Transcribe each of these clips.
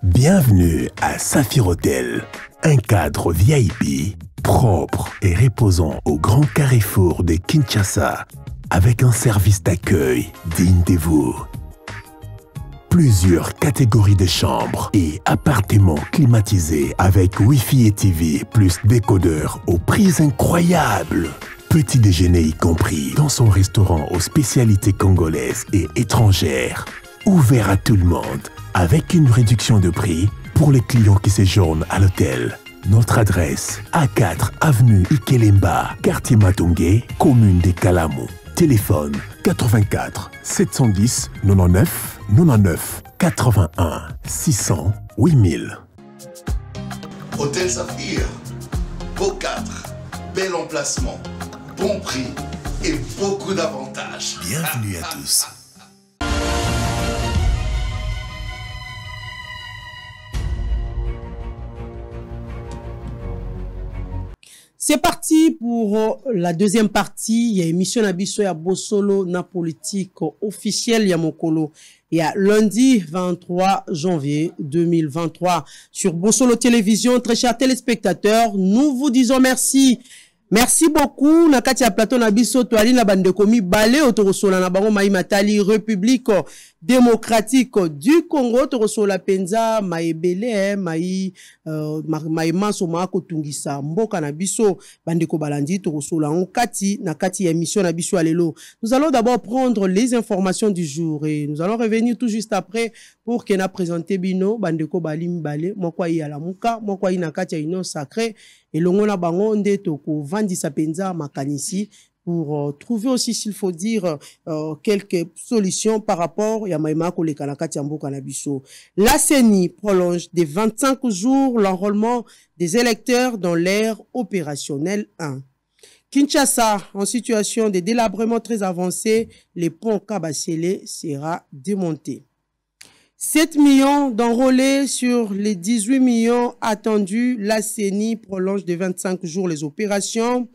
Bienvenue à Saphir Hotel, un cadre VIP propre et reposant au grand carrefour de Kinshasa, avec un service d'accueil digne de vous. Plusieurs catégories de chambres et appartements climatisés avec Wi-Fi et TV plus décodeur aux prix incroyables. Petit déjeuner y compris dans son restaurant aux spécialités congolaises et étrangères. Ouvert à tout le monde avec une réduction de prix pour les clients qui séjournent à l'hôtel. Notre adresse, A4 avenue Ikelemba, quartier Matongé, commune de Kalamu. Téléphone 84 710 99 99 81 600 8000. Hôtel Saphir, beau cadre, bel emplacement, bon prix et beaucoup d'avantages. Bienvenue à tous. C'est parti pour la deuxième partie. Il y a émission Nabiso ya Bosolo na politique officielle ya Mokolo. Il y a lundi 23 janvier 2023 sur Bosolo Télévision. Très chers téléspectateurs, nous vous disons merci. Merci beaucoup. Nakati ya plateau Nabiso toali na bande komi balé otorosola na bango mai matali République démocratique du Congo torosola penza maebele mai maso mako tungisa mboka na biso bande ko balandi torosola nkati na kati ya émission na biso alelo. Nous allons d'abord prendre les informations du jour et nous allons revenir tout juste après pour que na présenter bino bande ko balim balé moko yi ala muka moko yi na kati ya union sacrée et l'ongona bango nde toko vandisa penza makanisi pour trouver aussi, s'il faut dire, quelques solutions par rapport à Maïma Koleka Katiambo Kanabiso. La CENI prolonge de 25 jours l'enrôlement des électeurs dans l'ère opérationnelle 1. Kinshasa, en situation de délabrement très avancé, les ponts Kabasele sera démonté. 7 millions d'enrôlés sur les 18 millions attendus. La CENI prolonge de 25 jours les opérations.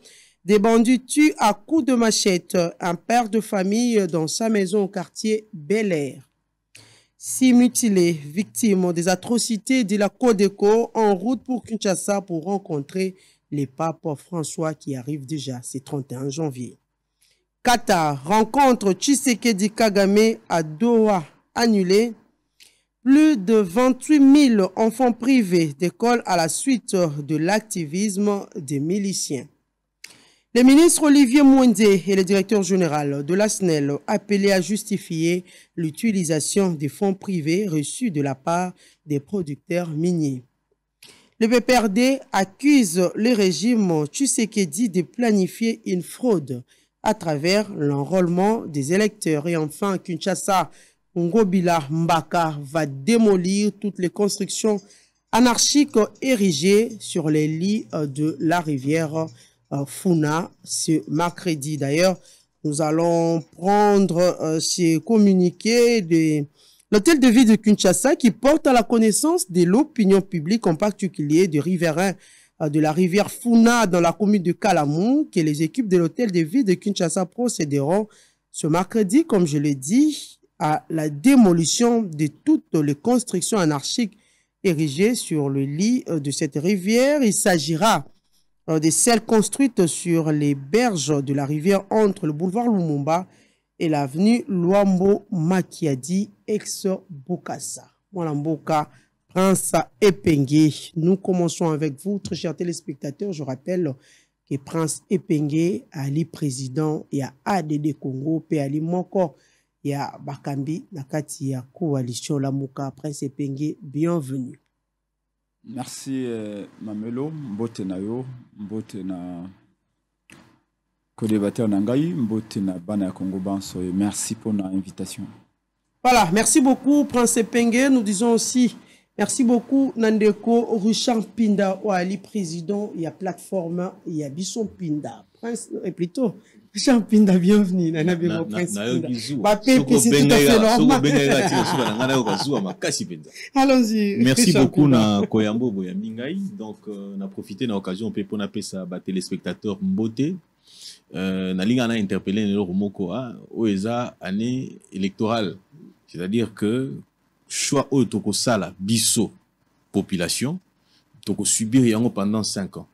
Des bandits tuent à coups de machette un père de famille dans sa maison au quartier Bel Air. 6 mutilés, victimes des atrocités de la Codeco en route pour Kinshasa pour rencontrer les papes François qui arrivent déjà, c'est 31 janvier. Qatar, rencontre Tshisekedi Kagame à Doha annulée. Plus de 28 000 enfants privés d'école à la suite de l'activisme des miliciens. Le ministre Olivier Mwende et le directeur général de la SNEL appelé à justifier l'utilisation des fonds privés reçus de la part des producteurs miniers. Le PPRD accuse le régime Tshisekedi de planifier une fraude à travers l'enrôlement des électeurs. Et enfin, Kinshasa, Ngobila Mbaka va démolir toutes les constructions anarchiques érigées sur les lits de la rivière Funa ce mercredi. D'ailleurs, nous allons prendre ces communiqués de l'hôtel de ville de Kinshasa qui porte à la connaissance de l'opinion publique, en particulier des riverains de la rivière Funa dans la commune de Kalamu, que les équipes de l'hôtel de ville de Kinshasa procéderont ce mercredi, comme je l'ai dit, à la démolition de toutes les constructions anarchiques érigées sur le lit de cette rivière. Il s'agira de celles construites sur les berges de la rivière entre le boulevard Lumumba et l'avenue Luambo Makiadi ex-Bokassa. Mwalamboka, Prince Epengue. Nous commençons avec vous, très chers téléspectateurs. Je rappelle que Prince Epengue, Ali président, et à ADD Congo, pe Ali Moko, et à Bakambi, Nakati, ya coalition Lamuka. Prince Epengue, bienvenue. Merci Mamelo, mbote na yo, mbote na co-débatteur Nangai, mbote na bana ya Congo Banso, et merci pour l'invitation. Voilà, merci beaucoup Prince Epengue. Nous disons aussi merci beaucoup Nandeko Richard Pinda Oali président, il y a plateforme, il y a Bisson Pinda. Prince et plutôt Richard Pinda, bienvenue. Nana Bego Prince Pinda. C'est tout à fait normal. Allons-y. Merci beaucoup na Koyambo Boyamingai. Donc on a profité de l'occasion pour appeler ça téléspectateur Mbote. Na linga na interpellé le Romoko Oeza année électorale. C'est-à-dire que choix au toko sala biso population toko subir yango pendant 5 ans.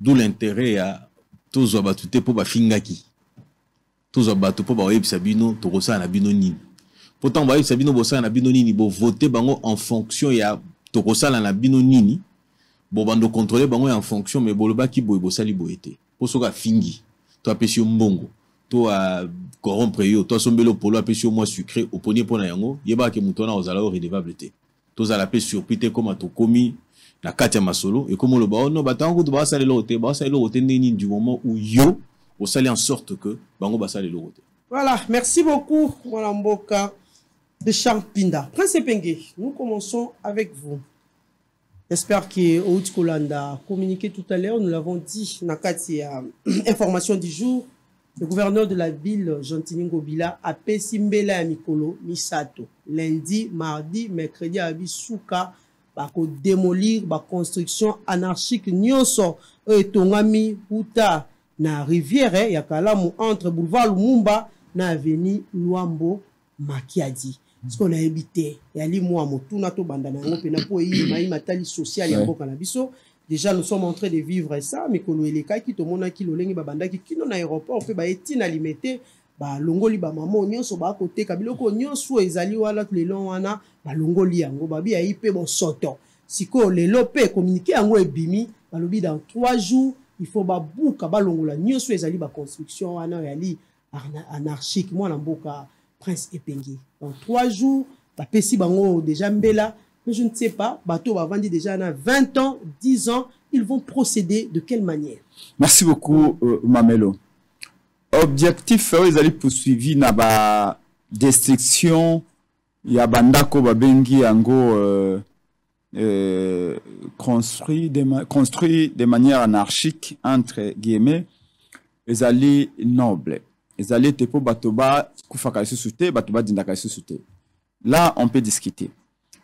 D'où l'intérêt à tous les battus pour bafingaki. Tous les battus pour baoyeb sabino toko sala na bino nini. Pourtant baoyeb sabino bosa na bino nini bo voter bango en fonction ya toko sala na bino nini. Bo bando contrôler bango en fonction mais boloba ki boy bosali boyete. Pour soka fingi. To apesi mbongo. To a corrompre yo. To sombelo polo apesi moi sucré au ponier pona yango. Yeba ke mutona ozala redevable te. To za la pe surpité comme to komi na katia masolo et comme le ba non batango to ba sali lote nini du moment où yo au sali en sorte que bango ba sali lote. Voilà, merci beaucoup Mboka de Champinda. Prince Epenge, nous commençons avec vous. J'espère que Oud Kolanda a communiqué tout à l'heure, nous l'avons dit, Nakati information du jour, le gouverneur de la ville, Jean-Tini Ngobila, a pesi mbela ya mikolo, misato, lundi, mardi, mercredi, à Bisuka, bako démolir, ba construction anarchique, nyonso, tongami, uta, na rivière, yakalamu, entre boulevard Lumumba, na avenue Luambo, Makiadi. Ce qu'on a habité, yali moi motuna to bandana ngo pena po yi mai matali social ya mboka na biso. Déjà nous sommes en train de vivre ça mais ko eleka ki to mona ki lolengi babanda ki kino na aéroport pe ba etina limité ba longoli ba mamo nyonso ba côté kabiloko nyonso ezali wala lelo wana ba longoli yango ba bi ayi pe bon soto. Siko lelo pe communiquer yango ebimi ba lobi dans 3 jours il faut ba buka ba longola nyonso ezali ba construction wana yali anarchique moi na mboka Prince Epenge. Dans 3 jours, Pesi Bango déjà mbela, mais je ne sais pas, bateau va vendre déjà 20 ans, 10 ans, ils vont procéder de quelle manière? Merci beaucoup, Mamelo. Objectif, ils allaient poursuivre na ba destruction, ya bandako babengi yango construit de manière anarchique, entre guillemets, ils allaient nobles. Ils allaient te pour batoba kufaka sous-souté, batoba dindaka sous-souté. Là, on peut discuter.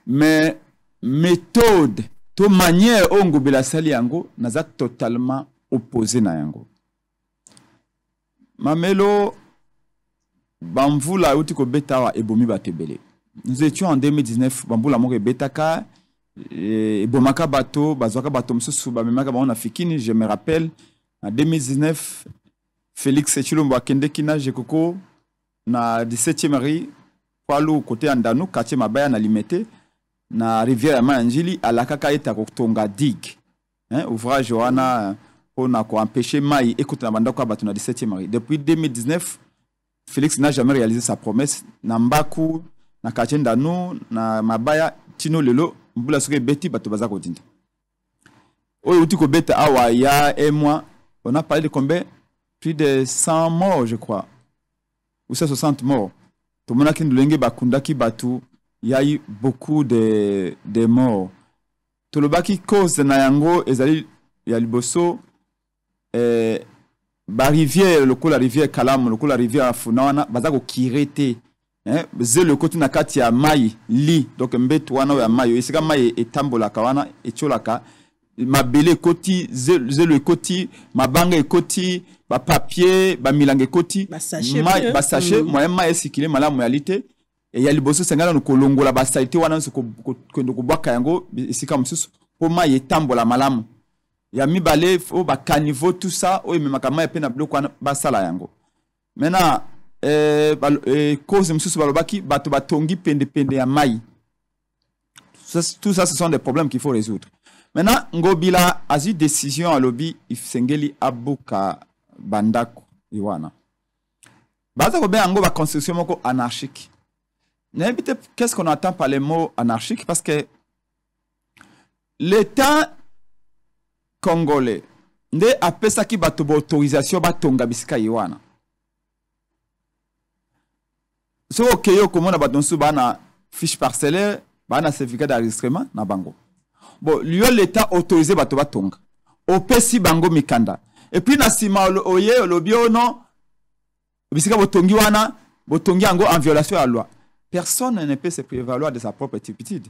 Mais méthode, to manière ongo bela sali yango, naza totalement opposé na yango. Mamelo, bamvula uti ko betawa ebomi batebele. Nous étions en 2019, bamvula moko betaka, ebomaka bato, bazwaka bato msusu bamemaka baona fikini, je me rappelle, en 2019, Félix Chilombo akende kina jekoko na 17e rue Palu côté Andano quartier Mabaya na limité na rivière Manjili alakaka eta kotonga digue ouvrage wana pour empêcher mai écoute na bandako batu na 17e rue. Depuis 2019 Félix n'a jamais réalisé sa promesse na Mbaku na quartier Ndano na Mabaya tino lelo mbula soke beti batu baza kodinda oyo uti ko beta awa ya et moi on a parlé de combien plus de 100 morts, je crois. Ou 160 morts. Tout le monde qui nous l'a bakundaki batu, il y a eu beaucoup de morts. Tout le baki cause de Nayango, il y a le bosso, ba rivière, le coup la rivière Kalam, le coup la rivière Funawana, bazako kirete. Zé le côté nakati ya mai, li, donc mbetu wana ya mai, isika mai etambola kawana, etcholaka. Ma belle koti, zé le koti, ma bange koti, ba papier, ba milange koti, ba sachet, moi ma esikile mala moyalité et ya liboso sengala no kolongola ba saité wana so ko bwaka yango esika msusu po ma yetambola malamu ya mibale o ba caniveau tout ça o memaka ma pe na bloko ba sala yango maintenant cause msusu balobaki bato batongi pende ya mai tout ça ce sont des problèmes qu'il faut résoudre. Maintenant, Ngobila a eu décision à lobby Ifsengeli Abuka Bandako Iwana. Baza ko ben ba construction moko anarchique. Qu'est-ce qu'on entend par les mots anarchique? Parce que l'État congolais nde apesa ki bato ba autorisation batonga bisika Iwana. So okeyo komona bato nsu bana fiche parcellaire, bana certificat d'enregistrement na bango. Bon, l'État autorisé bato batonga. Opesi bango mikanda. Et puis na sima oye lobio non bisika botongi wana botongi ango en violation à la loi. Personne ne peut se prévaloir de sa propre attitude.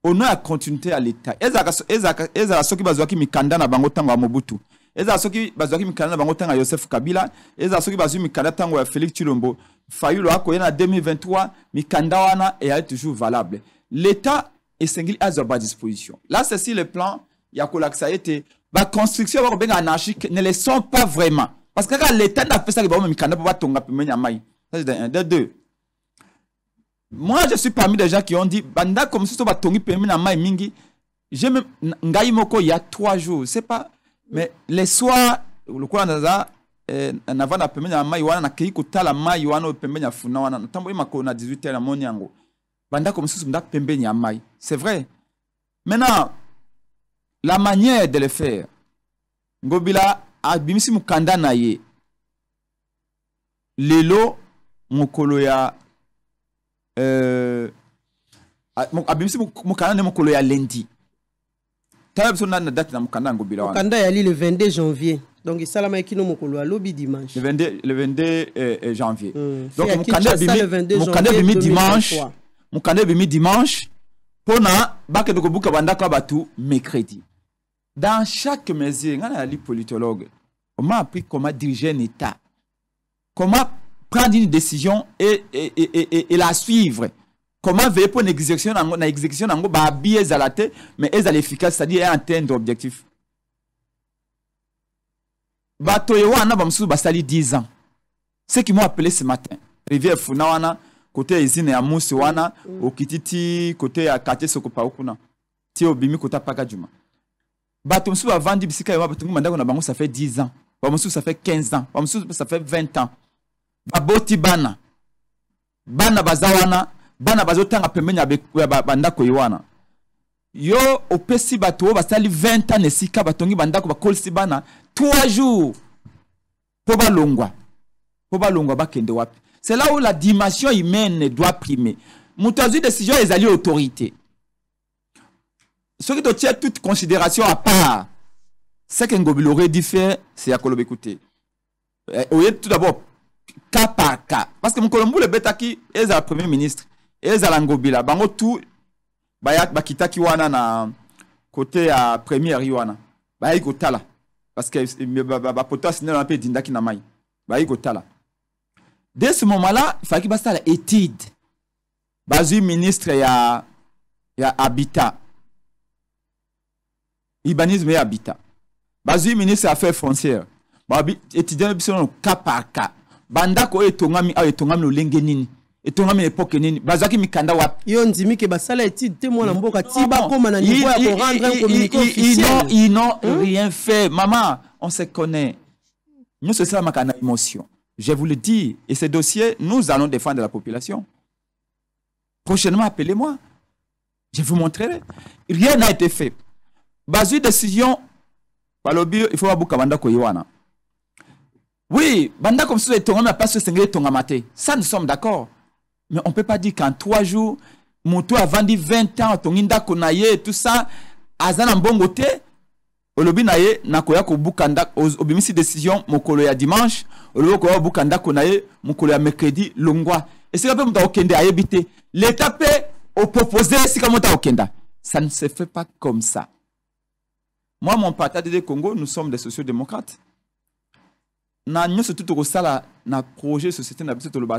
On a continuité à l'État. Ezaka soki bazwaki mikanda na bango tango Mobutu. Ezaka soki bazwaki mikanda na bango tango Joseph Kabila. Ezaka soki bazwaki mikanda tango ya Félix Chilombo. Fayulu ako na 2023 mikanda wana est toujours valable. l'État est singulier à sa disposition. Là, c'est si le plan, il y a que ça a été, la construction anarchique ne le sont pas vraiment. Parce que quand l'État n'a fait ça, il va me candidat pour pas tomber à maille. Ça, c'est un, de deux. Moi, je suis parmi des gens qui ont dit, banda comme si tu vas tomber à maille mingi. J'ai même, il y a 3 jours, c'est pas, mais les soirs, le courant d'aza, avant la première à maille, on a accueilli que la maille, on a pembe à funa, on a tambour mako na 18h à mon yango. Banda comme si tu vas pembe à maille. C'est vrai. Maintenant, la manière de le faire, Ngobila a bimisi mukanda na ye. Lelo mokolo ya abimisi mukanda ne mokolo ya lundi. Tabe so na date na mukanda Ngobila wana. Mukanda ya li le 22 janvier. Donc il salama ekino mokolo ya lobi dimanche. Le 22 janvier. Donc mukanda bimi dimanche. Mukanda bimi dimanche. Pona bake doko buka bandaka batu mercredi. Dans chaque mesure, on a les politologues. Comment appris comment diriger un État? Comment prendre une décision et la suivre? Comment veiller pour une exécution à la tête, mais elle est efficace, c'est-à-dire atteindre l'objectif. Batoyewana Bamsou Basali 10 ans. Ceux qui m'ont appelé ce matin, Rivière Funawana, côté Izine et Amousse Wana, au Kititi, côté Akate Sokopaokuna, Tio Bimi, côté Pakadjuma. Batomsou a vendu bisika yawa batungu mandako na bango ça fait 10 ans. Bamsou ça fait 15 ans. Bamsou ça fait 20 ans. Baboti bana. Bana bazawana, bana bazotanga pembeni ya bandako yawana. Yo opesi bato basali 20 ans nesika batongi bandako bakolisi bana 3 jours. Po balongwa. Po balongwa bakende wapi. C'est là où la dimension humaine doit primer. Moutazu décision les alliés autorités. Ce qui doit être toute considération à part, ce que Ngobila aurait dû faire, c'est à Kolobe écouter. Tout d'abord, cas par cas. Parce que mon Colombo, le Betaki, est le premier ministre, est le Ngobila. Bango tout, Bayak Bakitaki wana na côté à premier Riwana. Bayak Otala. Parce que Bapotas n'est pas un peu d'Indaki Namai. Bayak Otala. Dès ce moment-là, il fallait qu'il fasse l'étude. Bazu ministre, il y a Habitat. Urbanisme et habitat. Bazu ministre des Affaires foncières. Étudiant le cas par cas. Bandako etongami le lengenini. Etongami l'époque nini. Bazaki mikanda wap. Yo ndimi ke basala étude témoin na mboka tiba koma na niveau ya pour rendre un communiqué officiel. Ils n'ont rien fait. Maman, on se connaît. Nous c'est ça makana émotion. Je vous le dis et ces dossiers, nous allons défendre la population. Prochainement appelez-moi. Je vous montrerai. Rien n'a été fait. Bazu décision, il faut abouka banda koywana. Oui, banda comme ça, on n'a pas ce single tongamate. Ça, nous sommes d'accord. Mais on ne peut pas dire qu'en 3 jours, Moutou a vendu 20 ans, Tonginda Konaye, tout ça, Azana Mbongote, Olobi Naye, Nakoya Kobukanda, Obimisi décision, Mokolo ya dimanche, Olobi Koya Bukanda Konaye, Mokolo ya mercredi, Longwa. Et c'est comme ça, Okende a évité. L'État peut opposer, c'est comme ça, Okenda. Ça ne se fait pas comme ça. Moi, mon parti de Congo, nous sommes des sociodémocrates. Nous sommes tout au sala, na projet de société,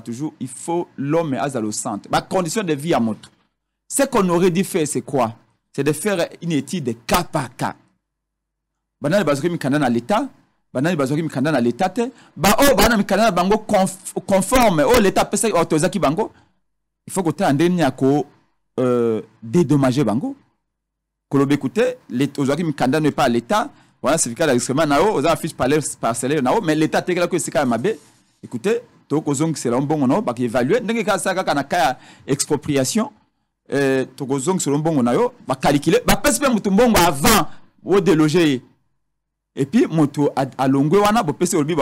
toujours, il faut l'homme à le centre. Ma condition de vie à moto. Ce qu'on aurait dû faire, c'est quoi? C'est de faire une étude de cas par cas. Banane bazori mikanda na l'État, banane bazori mikanda na l'État, banane mikanda na bango conforme, l'État peut s'autoriser qui bango. Il faut que tu aies un dernier ko dédommager bango. Kolobe écoutez, aujourd'hui mikanda n'est pas à l'État. Voilà, c'est le cas nao, aux affiches parcellaires nao, mais l'État tégala que c'est quand même mabe. Écoutez, tokozong c'est un bon nao, parce qu'évaluer, n'engage pas ça quand on a expropriation, tokozong c'est un bon nao, va calculer, va pas se faire mutumbongo avant ou déloger. Et puis moto à longue wana, bo pese olbi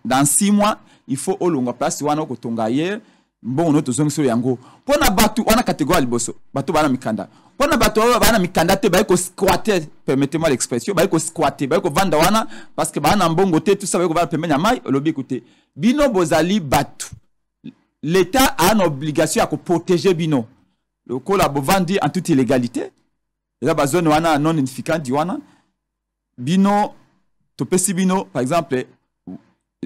dans 6 mois, il faut au longue place wana ko tonga hier, bon no tozong sur yango. Pona batu wana catégorie liboso, batu bana mikanda. Pona bato bana mikanda te ba ko squatter, permettez-moi l'expression, ba ko squatter, ba ko vanda wana parce que bana mbongo te tout ça ba ko ba pemenya mai lobi écoutez. Bino bozali batu. L'État a une obligation à protéger bino. Le kola bo vandi en toute illégalité. Là ba zone wana non identifiant di wana. Bino to pesi bino par exemple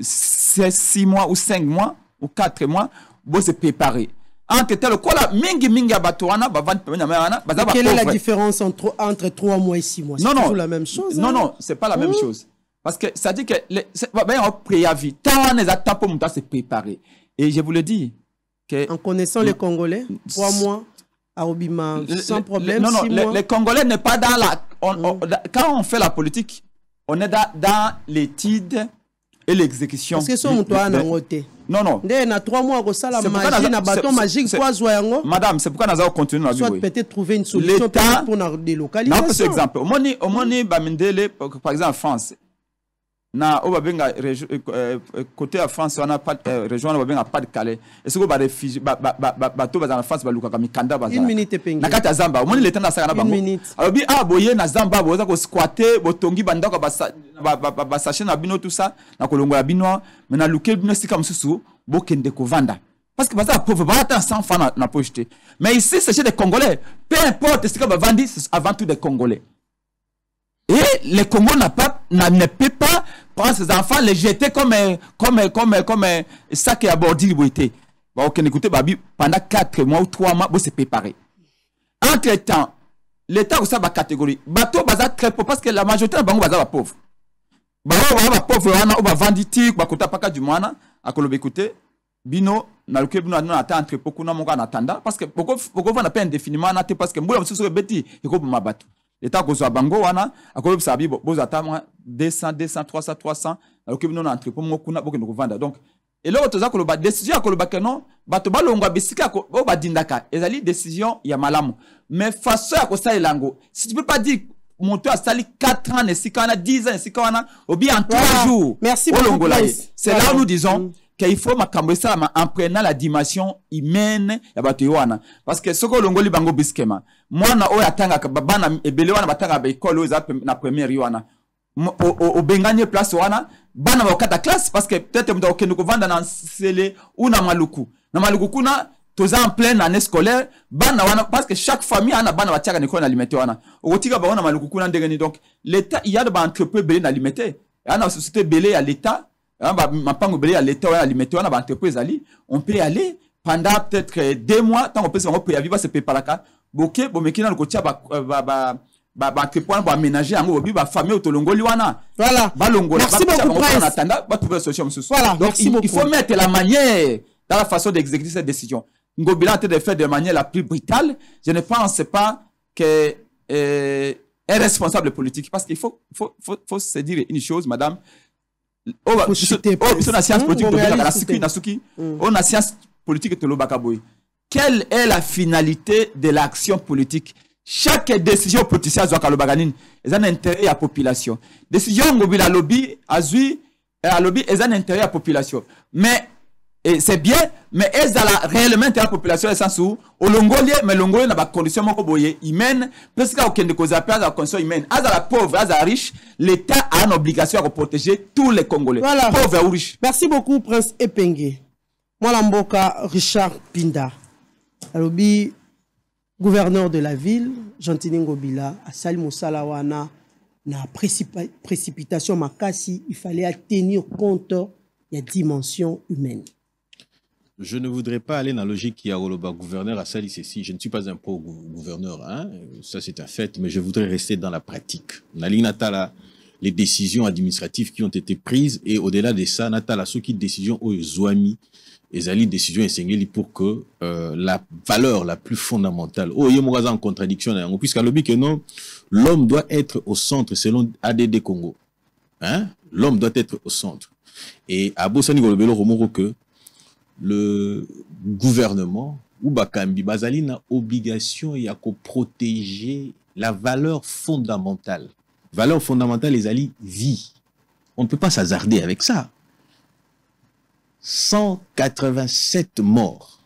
6 mois ou 5 mois ou 4 mois, bo se préparer. entre tel quoi mingi abatoana quelle est la différence entre 3 mois et 6 mois? C'est toujours la même chose. Non, c'est pas la même chose. Parce que ça dit que un préavis, tant on est à temps pour se préparer. Et je vous le dis que en connaissant les Congolais, 3 mois à Obima sans problème. Non, les Congolais n'est pas dans la quand on fait la politique, on est dans l'étude et l'exécution. Parce que ça on doit en côté. Non. Il y a 3 mois que ça la magie, na bâton magique quoi zoyango. Madame, c'est pourquoi nous allons continuer la vie. Soit peut-être trouver une solution pour la délocalisation. Non, par exemple, au moni bamendele par exemple en France. Na obabenga côté à France on a pas région obabenga pas de Calais. Est-ce que ba réfugié bato bazana France ba luka mikanda bazana. 1 minute pengi. Na kati ya Zamba, moni l'état na saka na bango. Alors bi boye na Zamba boza ko squatter botongi bandako ba sachet na bino tout ça na kolongola bino mais na luke bino sika msusu bokende ko vanda. Parce que baza pauvre ba ata 100 francs na pocheté. Mais ici c'est chez des Congolais. Peu importe ce que ba vandi, c'est avant tout des Congolais. Et les Congos ne peut pas prendre ses enfants, les jeter comme ça qui a abordé l'ibouité. Ok, écoutez, Babi, pendant 4 mois ou 3 mois, vous se préparez. Entre-temps, l'État aussi a une catégorie. Bateau, baza très pauvre, parce que la majorité de Bango baza pauvre. Baza pauvre, on va vendre tic, bakota paka du moana, à Kolobe écoutez, bino, na luke bino na attend entrepôt kuna monga na tanda, parce que pourquoi on n'a pas indéfiniment na te parce que mboula msusu beti, iko buma bateau. L'État ko zo bango wana akobe sabi boza tama 200 300 alors que nous na entrepôt mo kuna bokendo ko vanda donc et là toza ko lo ba décision ko lo ba kenon bato balongwa bisika ko ba dindaka ezali décision ya malamu mais façon ya ko sa elango si tu peux pas dire mon tour a sali 4 ans et 6 ans 10 ans et 6 ans ou bien en 3 jours. Merci beaucoup. C'est là où nous disons qu'il faut makambo ça en prenant la dimension humaine ya bato yoana parce que soko longoli bango biskema mwana oyo atanga bana ebele wana batanga ba école oza na première yoana au benganye place wana bana ba kata classe parce que peut-être mdo okendo ko vanda na sele ou na maluku kuna toza en pleine année scolaire bana wana parce que chaque famille ana bana batiaka n'école alimentaire wana otika ba wana maluku kuna ndengeni donc l'état il y a de ba entreprise belé alimentaire ana société belé à l'état mapango belé à l'état wana alimentaire wana ba entreprise ali on peut aller pendant peut-être 2 mois tant on peut se vivre se préparer boké bomekina ko tia ba entreprise ba aménager yango obi ba famille otolongoli wana voilà balongola merci beaucoup on attend ba trouver solution monsieur voilà donc il faut mettre la manière dans la façon d'exécuter cette décision. Ngobila a été de faire de manière la plus brutale. Je ne pense pas que est responsable politique parce qu'il faut se dire une chose, madame. On a science politique on a science politique de l'Obakaboui. Quelle est la finalité de l'action politique? Chaque décision politique doit être l'Obaganine. Ils ont un intérêt à la population. Décision Ngobila lobby, Azui, à lobby, ils ont un intérêt à la population. Mais et c'est bien, mais est-ce réellement intérêt à la population dans le sens où au Longolien, mais Longolien n'a pas de conditions humaines, parce qu'il y a aucune condition humaine. À la pauvre, à la riche, l'État a une obligation à protéger tous les Congolais, voilà. Pauvres ou riches. Merci beaucoup, Prince Epengue. Moi, Lamboka Richard Pinda, Alobi, gouverneur de la ville, Gentini Ngobila, à Salimou Salawana, na précipitation makasi, il fallait tenir compte de la dimension humaine. Je ne voudrais pas aller dans la logique qui a Roloba gouverneur à Sali ceci. Je ne suis pas un pro-gouverneur, hein? Ça c'est un fait, mais je voudrais rester dans la pratique. Natala, les décisions administratives qui ont été prises et au-delà de ça, Natala, ce qui décision au Zouami, et Zali décision et pour que la valeur la plus fondamentale, il y a en contradiction, puisqu'à l'objet que non, l'homme doit être au centre selon ADD Congo. Hein? L'homme doit être au centre. Et à Bossani Golobelo Romoro que le gouvernement ou Bakambi Bazali n'a obligation à protéger la valeur fondamentale. Valeur fondamentale, les alliés, vie. On ne peut pas s'hasarder avec ça. 187 morts.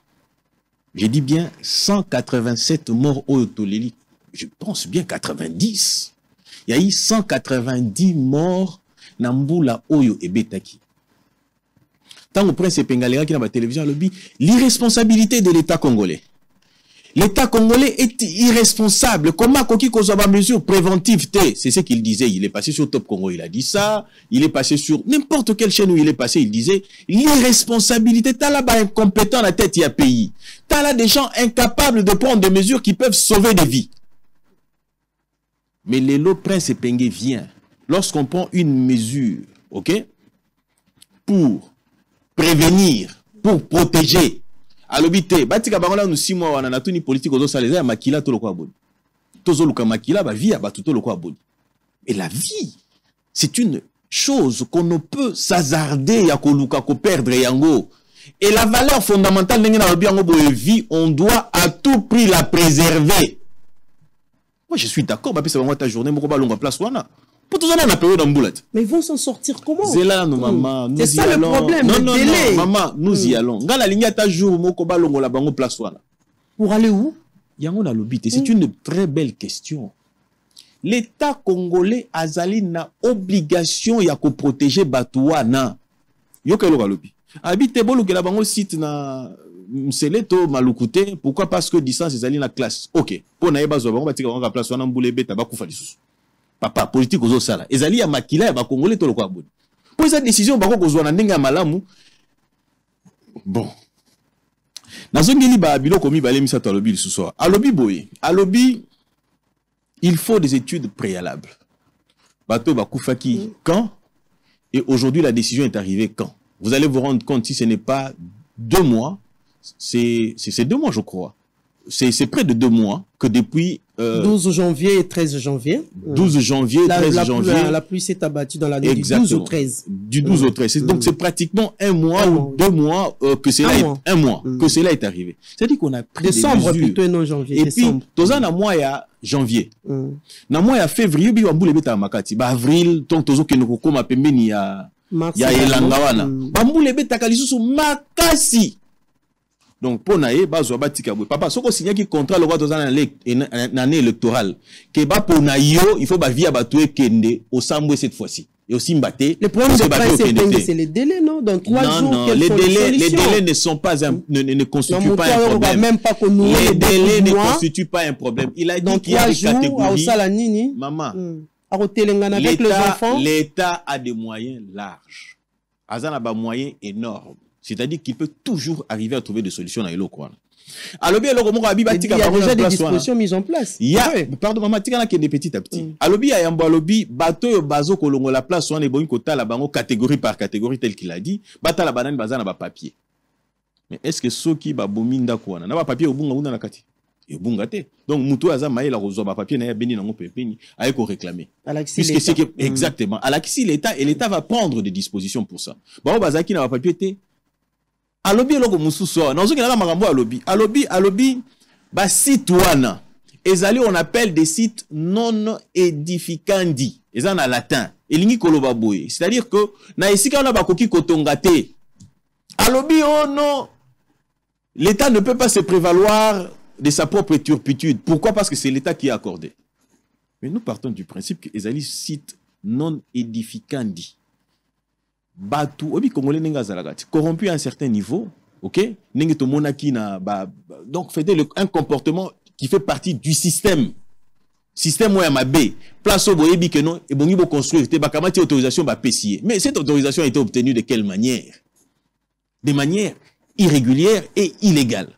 J'ai dit bien 187 morts au Toleli. Je pense bien 90. Il y a eu 190 morts Nambula Oyo et Betaki. Tant au prince Pengalera qui n'a pas télévision, l'irresponsabilité de l'État congolais. L'État congolais est irresponsable. Comment Koki Kozaba mesure préventive? C'est ce qu'il disait. Il est passé sur Top Congo, il a dit ça. Il est passé sur n'importe quelle chaîne où il est passé, il disait l'irresponsabilité. T'as là-bas incompétent à la tête, il y a pays. T'as là des gens incapables de prendre des mesures qui peuvent sauver des vies. Mais Lelo Prince Epenge vient. Lorsqu'on prend une mesure, ok, pour prévenir, pour protéger, à l'obité, batika bangola nous 6 mois wana na tuni politique ozo saleza ya makila to lokwa boni. Tozo luka makila ba vie ba tout lokwa boni. Et la vie, c'est une chose qu'on ne peut s'hasarder ya ko luka ko perdre yango. Et la valeur fondamentale ndenge na lobi yango boye vie, on doit à tout prix la préserver. Moi je suis d'accord, ba pesa bango ta journée moko ba longa place wana. Mais ils vont s'en sortir comment? C'est là, nos mamans. C'est ça le problème, non, le non, délai. Non, maman, nous y allons. Dans la ligne, ta jour, moko ba longo la bango place wana. Pour aller où? Yango na lobité. C'est une très belle question. L'État congolais azali na obligation ya ko protéger Batouana. Yoka loka lobi. Habite bolo ke la bango site na Mseleto Malukute. Pourquoi? Parce que distance ezali na classe. OK. Pour na yeba zo bango batika bango place wana mbule beta ba kufa lisusu. Papa politique ozo sala ezali ya makila ya ba congolais to lokwa boni pour cette décision bako kozwa na ndenge ya malamu bon nazongeli ba biloko mibale misato alobi lisusu alobi boye alobi il faut des études préalables bato bakufaki quand et aujourd'hui la décision est arrivée quand vous allez vous rendre compte si ce n'est pas 2 mois c'est 2 mois je crois c'est près de 2 mois que depuis 12 janvier et 13 janvier. 12 janvier et 13 janvier. La pluie s'est abattue dans la nuit du 12 au 13. Du 12 au 13. Donc c'est pratiquement 1 mois ou 2 mois que cela est, 1 mois que cela est arrivé. C'est-à-dire qu'on a pris décembre des mesures. Plutôt non janvier. Et décembre. puis, dans un mois il y a janvier. Dans mois il y a février, bi wambule beta makati. Ba avril, donc tozo ke noko koma pembeni ya elangawana. Bambule beta kalisusu makasi. Donc, pour naïe, bazo batika bwe. Papa, soko signé qui contrat le roi dans une année électorale. Que ba pour naïo, il faut ba via batoué kende au sambwe cette fois-ci. Et aussi mbaté. Le problème c'est les délais, non? Dans 3 jours. Non, les délais ne sont pas ne constituent pas un problème. Même pas les délais ne constituent pas un problème. Il a dit qu'il y a des catégories. Maman. L'État a des moyens larges. Azan a des moyens énormes. C'est-à-dire qu'il peut toujours arriver à trouver des solutions dans les locaux. Alors bien, il y a déjà des dispositions mises en place. Il y a, pardon, maman, tu as des petit à petit. Alors bien, il y a un lobby, bateau, bazo, kolongo, la place, on est bon, kota, la bango, catégorie par catégorie, tel qu'il a dit, bata la banane, bazan, na papier. Mais est-ce que ceux qui ba bominda quoi, na ba papier au bunga, na kati? Et bunga te. Donc, moutou, aza, maïe, la rozo, ba papier, na ya beni, na mon pépini, a éco réclamer. Puisque c'est que, exactement. À l'axi, l'État, et l'État va prendre des dispositions pour ça. Bon, bazaki, na ba papier te. Alobi loko mususo na ozoki na makambo alobi ba site wana ezali on appelle des sites non édificandi eza na latin elingi koloba boye c'est-à-dire que na esika on a bakoki kotonga te alobi oh non l'État ne peut pas se prévaloir de sa propre turpitude. Pourquoi? Parce que c'est l'État qui a accordé. Mais nous partons du principe que ezali site non édificandi Batu, obi congolais nenga zalagati, corrompu à un certain niveau, ok? Nenga to monaki na donc fait un comportement qui fait partie du système. Système où ma B, place au boyebi que non, et bon il faut construire, te bakamati autorisation ba pessier. Mais cette autorisation a été obtenue de quelle manière? De manière irrégulière et illégale.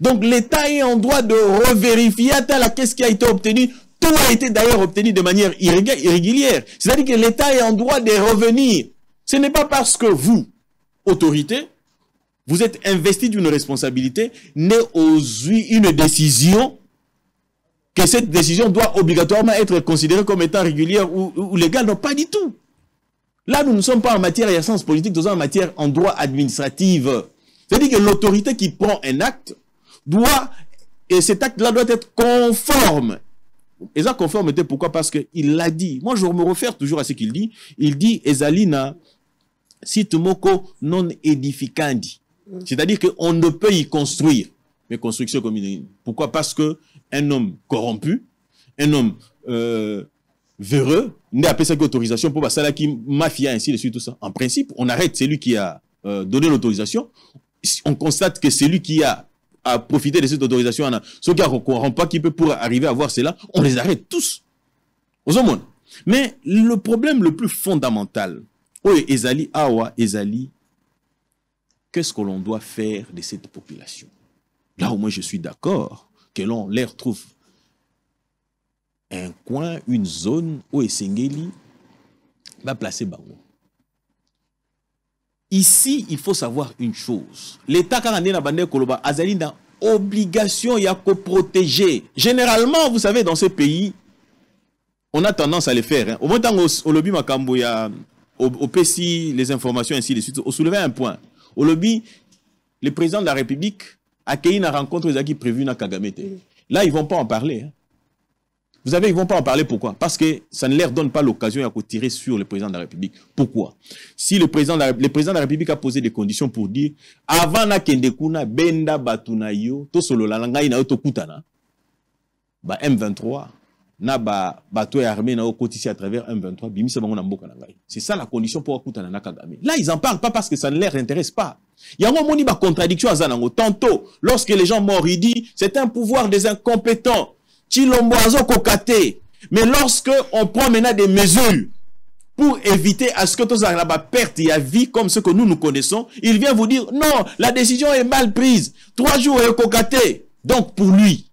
Donc l'État est en droit de revérifier qu'est-ce qui a été obtenu. Tout a été d'ailleurs obtenu de manière irrégulière. C'est-à-dire que l'État est en droit de revenir. Ce n'est pas parce que vous, autorité, vous êtes investi d'une responsabilité, née aux une décision, que cette décision doit obligatoirement être considérée comme étant régulière ou légale. Non, pas du tout. Là, nous ne sommes pas en matière de sciences politiques, nous sommes en matière en droit administratif. C'est-à-dire que l'autorité qui prend un acte doit, et cet acte-là doit être conforme. Et ça conformité, pourquoi? Parce qu'il l'a dit. Moi, je me réfère toujours à ce qu'il dit. Il dit, Ezalina, site moko non édificandi. C'est-à-dire qu'on ne peut y construire. Mais construction comme une. Pourquoi? Parce que un homme corrompu, un homme véreux, n'a pas cette autorisation pour ça qui mafia, ainsi de suite, tout ça. En principe, on arrête celui qui a donné l'autorisation. On constate que celui qui a à profiter de cette autorisation, ceux qui ne comprennent pas qui peut pour arriver à voir cela, on les arrête tous. Aux hommes. Mais le problème le plus fondamental, Ezali, Awa, Ezali, qu'est-ce que l'on doit faire de cette population? Là au moins je suis d'accord que l'on les retrouve un coin, une zone où Esengeli va placer Bango. Ici, il faut savoir une chose. L'État, quand on est dans Bandé Koloba, Azali dans obligation, il y a qu'à protéger. Généralement, vous savez, dans ces pays, on a tendance à les faire. Hein. Au moins, au lobby Makambo, il y a au PCI, les informations, ainsi de suite. On soulevait un point. Au lobby, le président de la République a accueilli une rencontre qui prévue dans Kagamete. Là, ils ne vont pas en parler. Hein. Vous savez, ils ne vont pas en parler. Pourquoi? Parce que ça ne leur donne pas l'occasion de tirer sur le président de la République. Pourquoi? Si le président de la République a posé des conditions pour dire avant na kendekuna benda batunayo to solo la langai na to kutana ba M23 na ba bateau armé na kotisi à travers M23 bimisa bango na mboka langai. C'est ça la condition pour kutana na Kagame. Là, ils en parlent pas parce que ça ne leur intéresse pas. Il y a un moment de contradiction à Zanango. Tantôt, lorsque les gens morts, il dit c'est un pouvoir des incompétents. Mais lorsque on prend maintenant des mesures pour éviter à ce que tous la perte et à vie comme ce que nous connaissons, il vient vous dire non, la décision est mal prise. 3 jours et cocaté. Donc pour lui,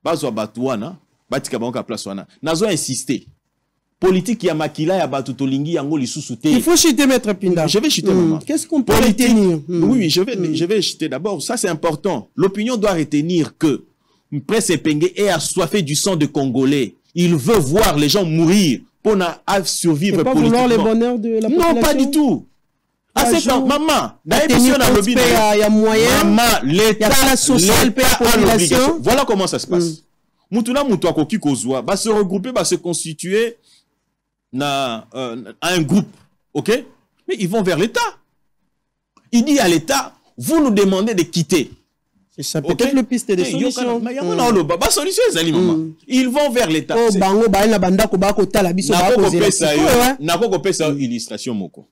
Bazo Batouana, Batika Banka Plaswana, Nazo insisté. Politique ya makila ya batutolingi yango lisusuté. Il faut chuter maître Pinda. Je vais chuter maman. Qu'est-ce qu'on peut retenir? Oui, je vais chuter d'abord. Ça c'est important. L'opinion doit retenir que Presse Epenge est assoiffé du sang de Congolais. Il veut voir les gens mourir pour survivre politiquement. Pas vouloir le bonheur de la population? Non, pas du tout. À cet temps, maman, il y a moyen. Maman, l'État social paie la population. Voilà comment ça se passe. Mutuna Mutua Koki Kozwa va se regrouper, va se constituer à un groupe. Ok? Mais ils vont vers l'État. Il dit à l'État, vous nous demandez de quitter. Ça peut être le piste de solution. Ils vont vers l'État. Illustration moko.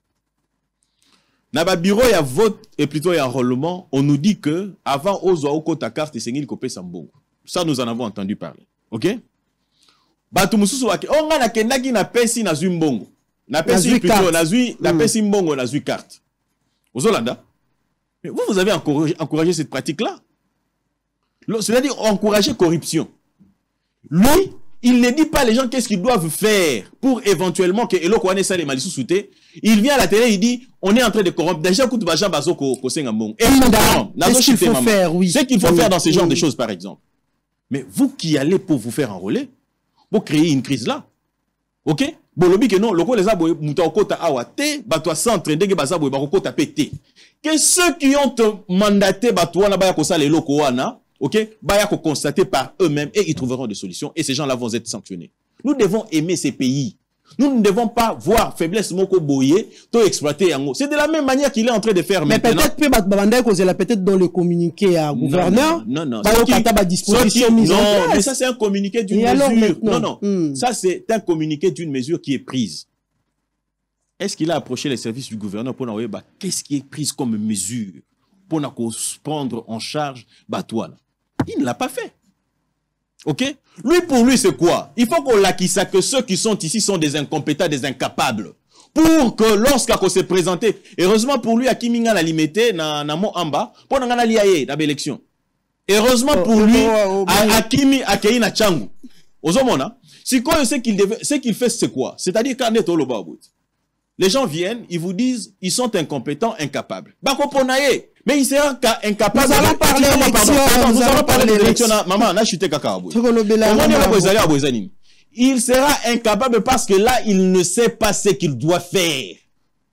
Naba bureau ya vote et plutôt ya enrôlement, on nous dit que avant ozo okota carte sengili kopé sambongo. Ça nous en avons entendu parler. OK? Batu mususu wake onga na kendaki na pesi na zui mbongo. Na pesi plutôt na zui na pesi mbongo na zui carte. Ozolanda? Mais vous avez encouragé cette pratique-là. C'est-à-dire encourager corruption. Lui, il ne dit pas les gens qu'est-ce qu'ils doivent faire pour éventuellement que Elo Kouane Sale Malissou Souté. Il vient à la télé, il dit on est en train de corrompre. Déjà, coup de Bajan Bazo Kosengambong. Qu'est-ce qu'il faut faire, oui. Ce qu'il faut faire dans ce genre de choses, par exemple. Mais vous qui allez pour vous faire enrôler, vous créez une crise là. Ok? Bolobi que non, le les aboye mutaokota awate, batwa centre ndenge bazaboye bakokota pété. Que ceux qui ont mandaté batwa na baya kosa le loko wana. Ok, Baya constater par eux-mêmes et ils trouveront des solutions et ces gens-là vont être sanctionnés. Nous devons aimer ces pays. Nous ne devons pas voir faiblesse moko boyer, to exploiter yango. C'est de la même manière qu'il est en train de faire mais maintenant. Peut-être dans le communiqué à gouverneur. Non. Disposition mise en place. Mais ça c'est un communiqué d'une mesure. Non. Ça c'est un communiqué d'une mesure qui est prise. Est-ce qu'il a approché les services du gouverneur pour nous dire qu'est-ce qui est prise comme mesure pour nous prendre en charge Batouane? Il ne l'a pas fait. Ok? Lui, pour lui, c'est quoi? Il faut qu'on l'acquisse que ceux qui sont ici sont des incompétents, des incapables. Pour que lorsqu'on s'est présenté, heureusement pour lui, Akiminga l'a limité, na mo amba, pour n'a liaye, na l'élection. Heureusement pour lui, Akimi Akei na Changu. Ozomona, si quoi, ce qu'il fait, c'est quoi? C'est-à-dire quand on est au Lobaout. Les gens viennent, ils vous disent, ils sont incompétents, incapables. Bakoponaye. Mais il sera incapable. Nous allons parler nous allons parler des élections. Maman, on a chuté caca. Il sera incapable parce que là, il ne sait pas ce qu'il doit faire.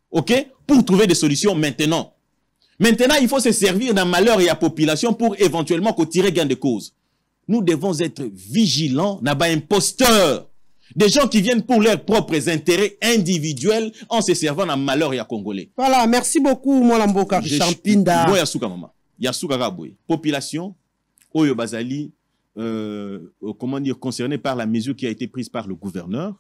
Ok? Pour trouver des solutions maintenant. Maintenant, il faut se servir d'un malheur et à la population pour éventuellement tirer gain de cause. Nous devons être vigilants, n'a-pas imposteurs. Des gens qui viennent pour leurs propres intérêts individuels en se servant d'un malheur et à Congolais. Voilà, merci beaucoup, Molamboka Champinda. Moi, Yasuka, maman. Yasuka Gaboui. Population, Oyo Bazali, comment dire, concernée par la mesure qui a été prise par le gouverneur,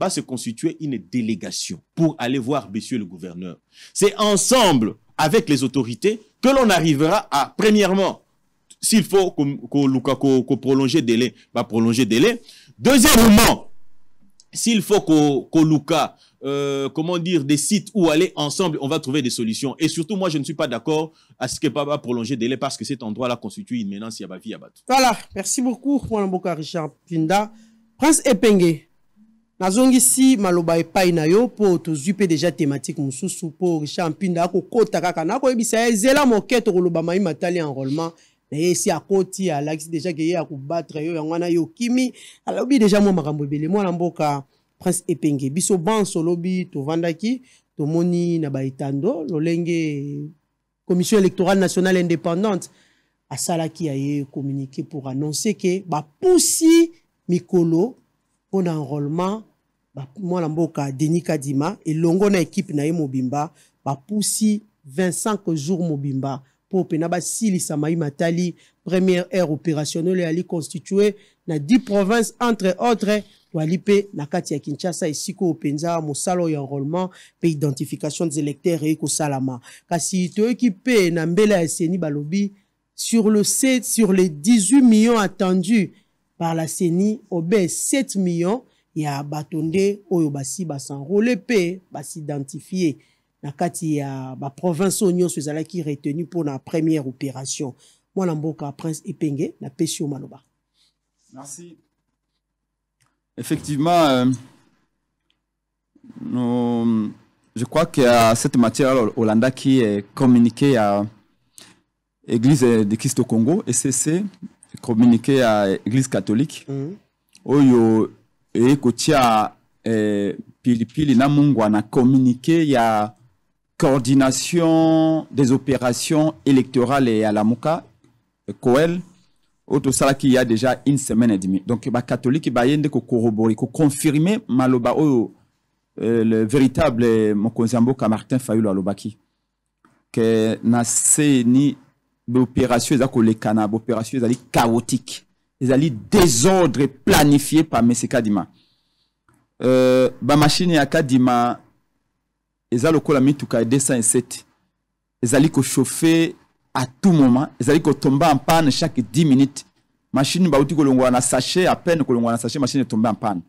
va se constituer une délégation pour aller voir monsieur le gouverneur. C'est ensemble, avec les autorités, que l'on arrivera à, premièrement, s'il faut qu'on prolonger délai, va prolonger délai. Deuxièmement, s'il faut qu'on Luka, comment dire, des sites où aller ensemble, on va trouver des solutions. Et surtout, moi, je ne suis pas d'accord à ce que Papa prolonger délai parce que cet endroit-là constitue une menace à Bavi Abatou. Voilà, merci beaucoup, Mwanamboka Richard Pinda. Prince Epenge, nazongisi maloba epai na yo po tozupe déjà thématique mususu po Richard Pinda ko kota kaka na ko ebisa ezela moketo ko loba mai matali enrôlement. Mais si à côté, à l'axe déjà que à battre yo yangwana yo kimi, alors bi déjà moi makambo ebele Mwanamboka Prince Epenge biso ban solobi to vandaki to moni na baitando lolenge commission électorale nationale indépendante a salaki a communiqué pour annoncer que ba poussi mikolo pour enrôlement ba Mwanamboka Denis Kadima et longo na équipe na mobimba ba poussi 25 jours mobimba pour penaba sili samayi matali première aire opérationnelle et ali constituée na 10 provinces entre autres Walipe na kati ya Kinshasa isiko openza mosalo ya enrôlement pe identification des électeurs et ko salama kasi to équipé na mbela ya CENI balobi sur les 18 millions attendus par la CENI obe 7 millions ya batonde oyo basi basenrôler pe basidentifier na kati ya ba province onyo sezala qui retenu pour la première opération Mwanamboka Prince Epenge na pesio maloba. Merci. Effectivement, je crois qu'il y a cette matière Hollanda qui est communiquée à l'Église de Christ au Congo, ECC, communiquée à l'Église catholique. Oyo et Kotia Pilipili Namungwa na communiqué, il y a coordination des opérations électorales et à la Mouka, Coel. Autre ça qui y a déjà une semaine et demie. Donc, les catholiques, ils ont corroboré, confirmé maloba le véritable Mokonzamboka Martin Fayulu Alobaki. Que na ni l'opération, les canabes, opération, ils chaotique. Ils allaient désordre planifié par M. Kadima. Ba machine ya Kadima, ils allaient la mituka 207. Ils allaient chauffer à tout moment, ils allaient tomber en panne chaque 10 minutes. Machine bauti kolongwa na sachet, à peine kolongwa na sachet, machine tombe en panne.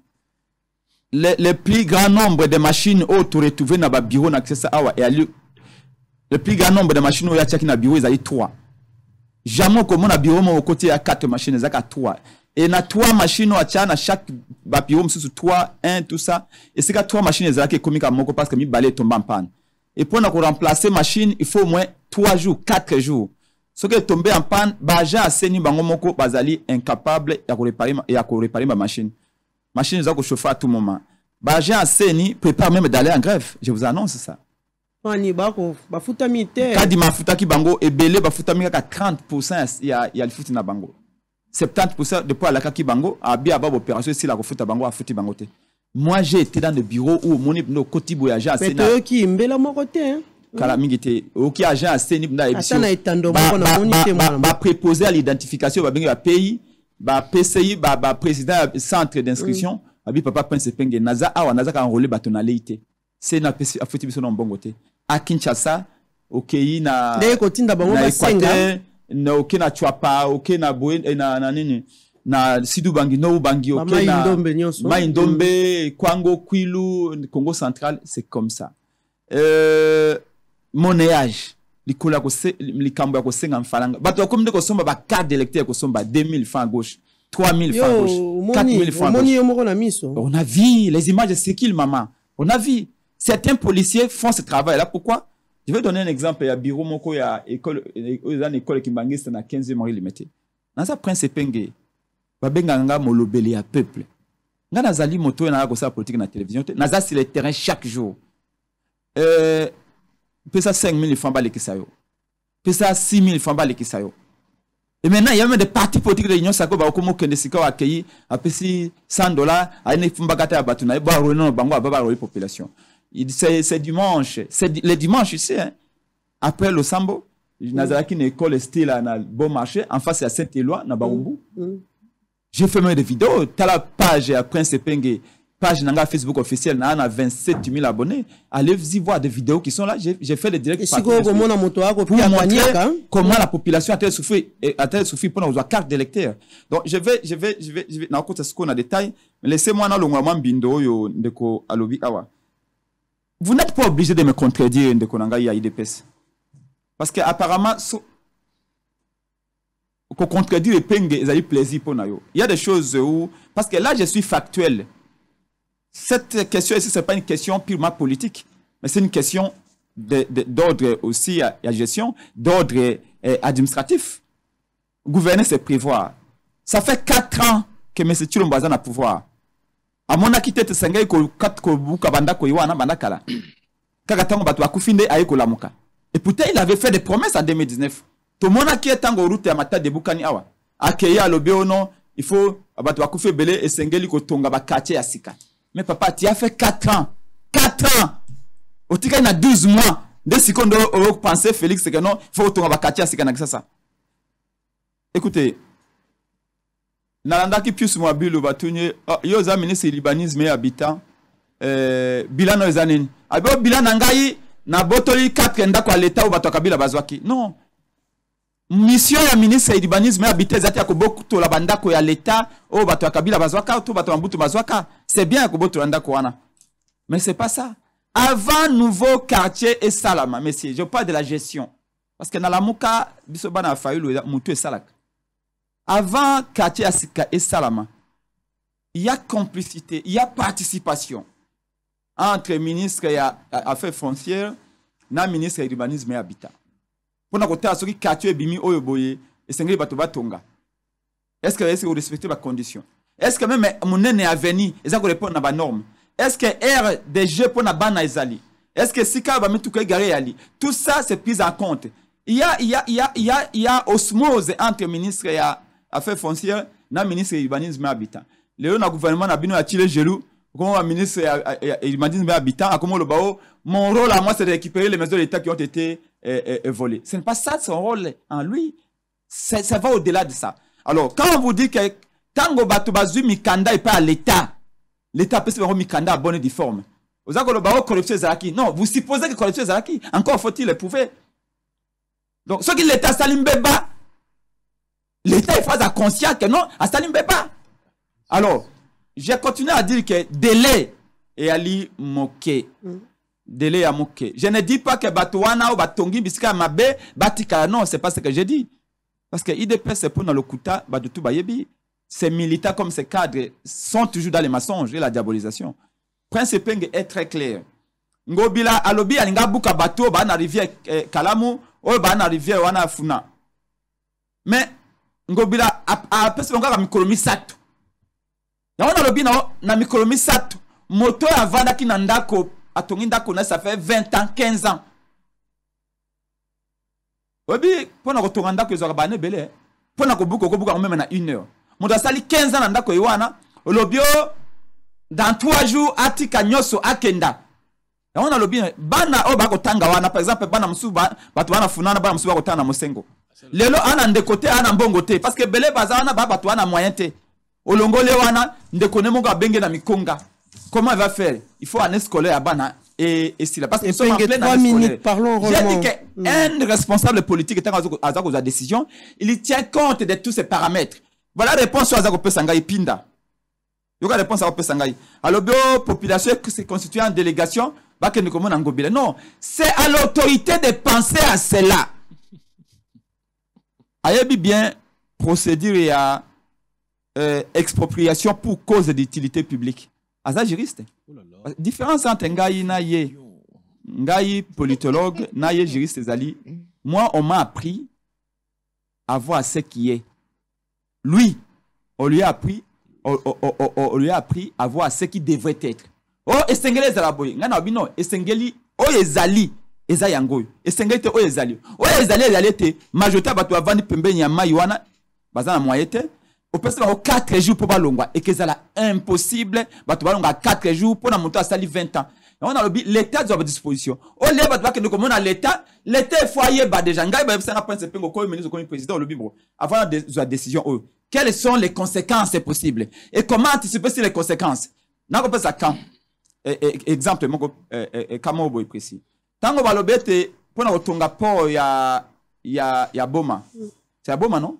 Le plus grand nombre de machines auto retrouvé dans le bureau n'accès awa et le plus grand nombre de machines où il y a qui na bureau ils allaient 3. Jamais comme on bureau mon côté à 4 machines ils à 3. Et na 3 machines à tchana chaque bureau sur 3 1 tout ça et c'est qu'à 3 machines ils allaient comme moko parce que mi balai tombe en panne. Et pour nous remplacer machine, il faut au moins 3 jours, 4 jours. Ce qui est tombé en panne, baja seni bangomoko bazali incapable ya réparer ma machine. Machine za ko chauffer à tout moment. Baja seni prépare même d'aller en grève. Je vous annonce ça. Ani bako bafuta mite. Kadi mafuta ki bango ebele bafuta mi ka 30% ya le futi na bango. 70% de poids la ki bango abi ababo opération si la ko futa bango a futi bango te. Moi, j'ai été dans le bureau où mon no koti voyage à Sénat. Mais qui mbela mon côté hein. Kala mingité OK agent à Sénat na émission. Ba préposé à l'identification ba benga pays, ba PCI, ba président centre d'inscription, abi papa Prince Epenge naza awa naza ka enrôler batonalité. C'est na PC a foti biso na mbongo te. À Kinshasa, OK na de kotinda bango ba senga. Na OK na Chwapa, OK na Boen na nini. Na Sidou Bangi, No Bangi, ok, Maïndombe, Kwango, Kwilu, Congo central, c'est comme ça. Monnayage, l'ikola ko se, l'ikamba ko senga mfalanga. Bato comme de ko somba ba carte d'électeur ko somba 2000 francs à gauche, 3000 francs à gauche, 4000 francs à gauche. On a vu les images de ce qu'il maman. On a vu certains policiers font ce travail là. Pourquoi? Je vais donner un exemple. Il y a bureau moko, il y a école, une école qui m'engage dans 15e mois limité. Dans sa Prince Epenge. Babenganga molobeli ya peuple. Nga nazali moto na ko sa politique na télévision. Naza sur le terrain chaque jour. Pesa 5000 francs balé kisayo. Pesa 6000 francs balé kisayo. Et maintenant il y a même des partis politiques de l'Union Sako ba komo kende sika accueilli à pesi $100 à ne fumba kata ya batuna ba rono bango ba ba population. C'est dimanche, c'est le dimanche ici hein. Après le sambo, nazalaki une école style na bon marché en face à Saint-Éloi na Barumbu. J'ai fait même des vidéos, t'as la page à Prince Epenge, page nanga Facebook officielle, on a 27 000 abonnés. Allez-y voir des vidéos qui sont là. J'ai fait des directs pour montrer comment la population a-t-elle souffert pour avoir carte d'électeur. Donc, je vais, dans le côté ce qu'on a détail, laissez-moi dans le moment bindo yo ndeko alobi awa. Vous n'êtes pas obligé de me contredire ndeko nanga ya IDPS. Parce que apparemment, qu'on contredire les penge, ils ont eu plaisir pour nous. Il y a des choses où, parce que là, je suis factuel. Cette question ici, ce n'est pas une question purement politique, mais c'est une question d'ordre aussi à gestion, d'ordre administratif. Gouverner, c'est prévoir. Ça fait 4 ans que M. Tshilombo a pouvoir. À mon akité, c'est un ko 4 ko buka banda ko iwana banda kala. Kagatango batu akufinde aye ko lamuka. Et pourtant, il avait fait des promesses en 2019. Tout le monde qui est en route à Mata de Bukani Awa. Akeya l'obéono, il faut batu akufe belé et sengeli ko tonga ba quartier à Sika. Mais papa, tu as fait 4 ans. 4 ans. Au tika il y a 12 mois. Dès secondes, on pensait Félix que non, il faut tonga ba quartier à Sika na ça. Écoutez, Nalanda qui puisse mobile batunye yo za ministre libanese mais habitant bilano ezanini. Abo bilana ngai na botoli 4 ndako à l'état ou bato kabila bazwaki. Non. Mission ya ministre libanese mais habitant zati ya koboku to la bandako ya l'état ou bato kabila bazwaka ou bato mbutu bazwaka. C'est bien ko boto ndako wana. Mais c'est pas ça. Avant nouveau quartier et salama, messieurs, je parle de la gestion. Parce que dans la muka biso bana fayulu mutu et salak. Avant quartier Asika et Salama, il y a complicité, il y a participation entre ministre et affaires foncières, na ministre et urbanisme et habitat. Pour nous côté à ce qui quartier bimi oyoboye et sengeli batoba tonga. Est-ce que vous respectez les conditions? Est-ce que même mon nez à venir, ils ont répondre à la norme? Est-ce que R des jeux pour na bana ezali? Est-ce que Sika va mettre tout garé ali? Tout ça c'est pris en compte. Il y a osmose entre ministre et affaires foncières, na ministre urbanisme et habitat. Le gouvernement a bien attiré gelou, comme un ministre urbanisme et habitat, comme le bao, mon rôle à moi c'est de récupérer les maisons de l'État qui ont été volées. Ce n'est pas ça son rôle en lui. Ça va au-delà de ça. Alors, quand on vous dit que Tango Batubazu Mikanda n'est pas à l'État, l'État peut se faire Mikanda à bonne et due forme. Vous avez le bao corruption Zaraki. Non, vous supposez que corruption Zaraki, encore faut-il le prouver. Donc, ce qui l'État Salim Beba, l'État est face à conscient que non, à Salim Beba. Alors, j'ai continué à dire que délai est Ali Moké. Délai à Moké. Je ne dis pas que Batouana ou Batongi Biska Mabe, Batika, non, c'est pas ce que j'ai dit. Parce que IDP, c'est pour dans le Kouta, Badoutou Bayebi. Ces militaires comme ces cadres sont toujours dans les mensonges et la diabolisation. Prince Peng est très clair. Ngobila, Alobi, Alinga Buka Bato, Bana Rivière Kalamu, ou Bana Rivière Wana Funa. Mais, Ngobila a pesi nga mikolomi sato. Ya wana lobi na mikolomi sato. Moto avanda ki na ndako atongi ndako na ça fait 20 ans, 15 ans. Obi pona ko tonga ndako ezaka bane bele. Pona ko buka même na 1 heure. Moto asali 15 ans na ndako yiwana. Olobio dans 3 jours atika nyoso akenda. Ya wana lobi bana o bako tanga wana par exemple bana musuba batu wana funana bana musuba ko tanga mosengo. Lelo ana ndekote ana mbongo te parce que bele bazana ba batu ana moyen te. Olongole wana ndekone monga benge na mikonga. Comment il va faire? Il faut un scolaire à bana et c'est parce que nous sommes en pleine année scolaire. J'ai dit qu'un responsable politique étant à la décision, il tient compte de tous ces paramètres. Voilà la réponse à Zako Pesanga Pinda. Il y a la réponse à Zako Pesanga. Alors, la population qui s'est constituée en délégation, non, c'est à l'autorité de penser à cela. Ayebi bien procéder à expropriation pour cause d'utilité publique. Aza juriste. Différence entre Ngaï Naye, Ngaï politologue, Naye juriste Zali. Moi, on m'a appris à voir ce qui est. Lui, on lui a appris à voir ce qui devrait être. Oh, Esengeli Zalaboy. Ngana obino, Esengeli, oh Ezali. Eza yangoy. Esengeli te oh Ezali. Oh Ezali te majorité batu avandi pembe nyama yuana bazana moyete. Au peut 4 jours pour balongwa et que ça la impossible batu balongwa 4 jours pour na monter à sali 20 ans. On a l'état doit à disposition. On les batu que nous comme on a l'état foyer ba déjà ngai ba ça prince pengo comme ministre comme président le bibro avant la décision. Quelles sont les conséquences possibles et comment anticiper les conséquences? Nako pesa quand exemple moko kamo boy précis. Tango balobete pona kotonga port ya Boma. C'est à Boma non?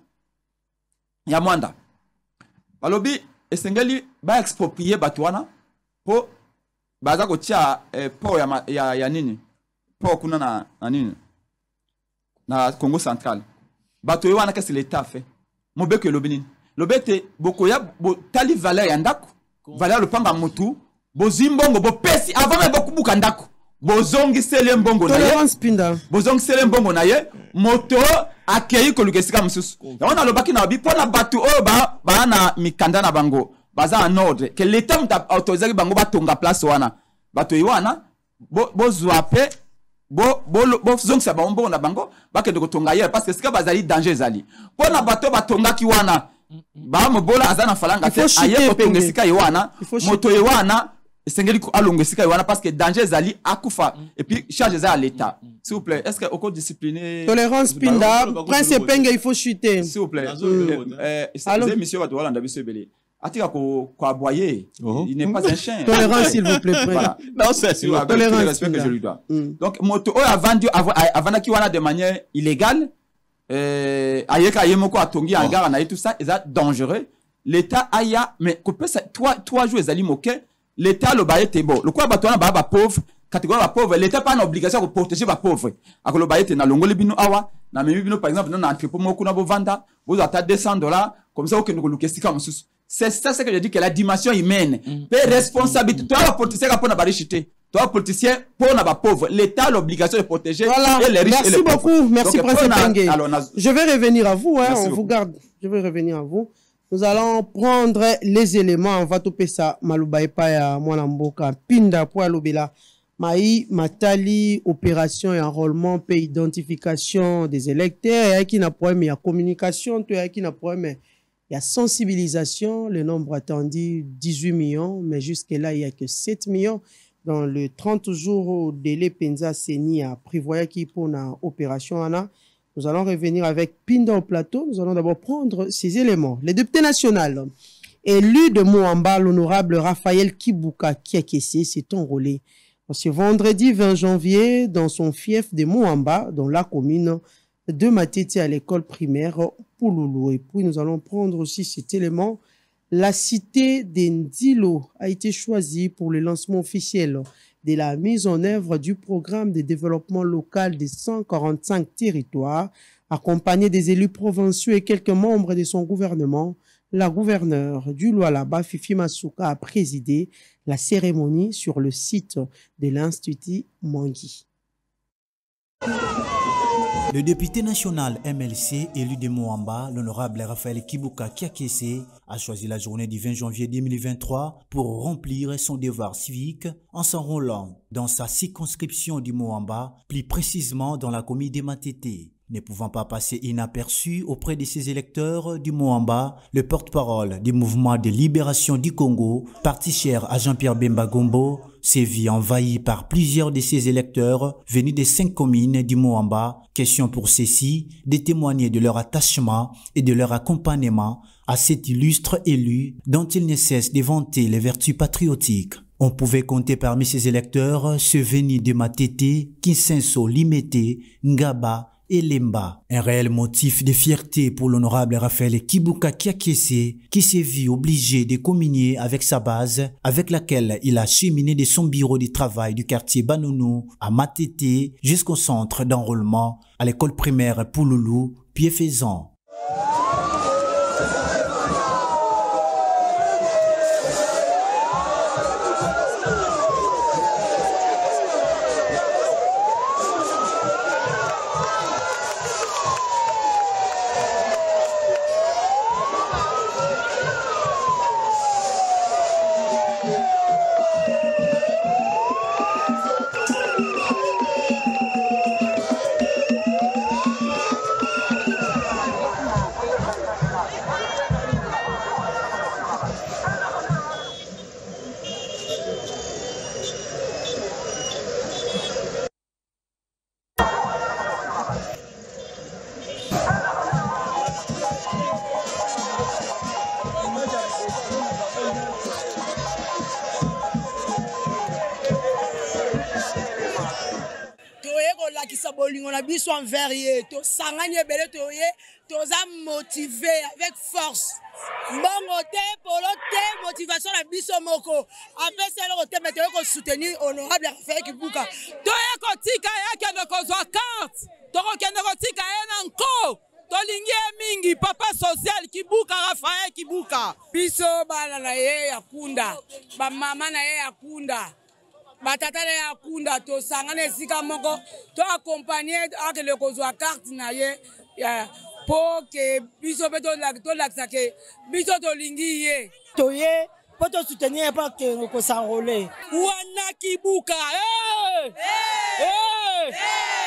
Ya Mwanda. Balobi esengeli ba exproprier batwana po baza ko tia port ya nini? Port kuna na nini? Na Congo central. Bato wana qu'est-ce que l'État fait? Mobeko lobini. Lobete bokoya tali valeur ya ndako. Valeur le panga mutu. Bozimbongo bo pesi avant même bokubuka ndako. Bozongi sele mbongo na ye. Tolérance Pinda. Bozongi sele mbongo na ye. Moto akei ko lukesika mususu. Yaona lobaki na bi pona batu o ba na mikanda na bango. Baza en ordre que l'État m'a autorisé bango ba tonga place wana. Bato wana bo zwape bo zongi sa mbongo na bango ba ke de tonga hier parce que sika bazali danger zali. Pona bato batonga ki wana. Ba mobola azana falanga te aye ko tonga sika wana. Moto wana Sengeli alonge sika wana parce que danger zali akufa et puis charge ça à l'état. S'il vous plaît, est-ce que au code discipliné Tolérance Pinda, Prince Penge il faut chuter. S'il vous plaît. C'est monsieur va devoir l'endaber ce belé. Atika ko aboyer, il n'est pas un chien. Tolérance s'il vous plaît. Voilà. Non, c'est tolérance le respect que je lui dois. Donc moto a vendu avant qui wana de manière illégale ayeka yemoko atongi en gare na tout ça, c'est dangereux. L'état aya mais toi jouer zali moke l'État le bail était bon. Le quoi batona ba pauvre, catégorie ba pauvre, l'État pas une obligation de protéger ba pauvre. Ako le bail était na longo le bino awa, na memi bino par exemple na entrepôt moko na bo vanda, vous ata $200 comme ça aucun ko kesika mususu. C'est ça ce que je dis que la dimension humaine, responsabilité, toi politicien pour na barichité. Toi politicien pour na ba pauvre, l'État a l'obligation de protéger et les riches et les pauvres. Merci beaucoup, merci Prince Penge. Je vais revenir à vous hein, on vous garde. Je vais revenir à vous. Nous allons prendre les éléments. On va toper ça. Malouba ya Mwanamboka. Pinda pour Alobela. Maï, Matali, opération et enrôlement, pays identification des électeurs. Il y a qui n'a problème, il y a communication. Il y a qui n'a problème, il y a sensibilisation. Le nombre attendu 18 millions. Mais jusque-là, il n'y a que 7 millions. Dans le 30 jours au délai, Penza Seni a prévoyé qui pour une opération. Nous allons revenir avec Pinda au plateau. Nous allons d'abord prendre ces éléments. Les députés nationaux, élu de Moamba, l'honorable Raphaël Kibuka Kiakese s'est enrôlé ce vendredi 20 janvier dans son fief de Moamba, dans la commune de Matete à l'école primaire Pouloulou. Et puis nous allons prendre aussi cet élément. La cité d'Endilo a été choisie pour le lancement officiel de la mise en œuvre du programme de développement local des 145 territoires, accompagné des élus provinciaux et quelques membres de son gouvernement. La gouverneure du Lualaba, Fifi Masuka, a présidé la cérémonie sur le site de l'Institut Mangui. Le député national MLC élu de Moamba, l'honorable Raphaël Kibuka Kiakese, a choisi la journée du 20 janvier 2023 pour remplir son devoir civique en s'enrôlant dans sa circonscription du Moamba, plus précisément dans la commune de Matete. Ne pouvant pas passer inaperçu auprès de ses électeurs du Moamba, le porte-parole du mouvement de libération du Congo, parti cher à Jean-Pierre Bemba Gombo, s'est vu envahi par plusieurs de ses électeurs venus des 5 communes du Moamba. Question pour ceux-ci de témoigner de leur attachement et de leur accompagnement à cet illustre élu dont il ne cesse de vanter les vertus patriotiques. On pouvait compter parmi ces électeurs ceux venus de Matete, Kinsenso, Limete, Ngaba et Lemba. Un réel motif de fierté pour l'honorable Raphaël Kibuka Kiakese qui s'est vu obligé de communier avec sa base avec laquelle il a cheminé de son bureau de travail du quartier Banounou à Matete jusqu'au centre d'enrôlement à l'école primaire Pouloulou, Pied-Faisant. bolingo na biso envers ye to sangani ebele to ye toza motivé avec force mbongo te polo te motivation na biso moko apesa eloko te mete ko soutenir honorable Raphaël Kibuka toye kotika yake no kozwa carte tokokende kotika ye na nko tolingi mingi papa social Kibuka Raphaël Kibuka biso bana na ye ya kunda ba mama na ye ya kunda batata na ye ya kunda to sangana esika moko to accompagner akele kozwa carte na ye ya pour que biso beto la que biso to lingi ye to ye pour te soutenir pas que ko s'enrôler wana Kibuka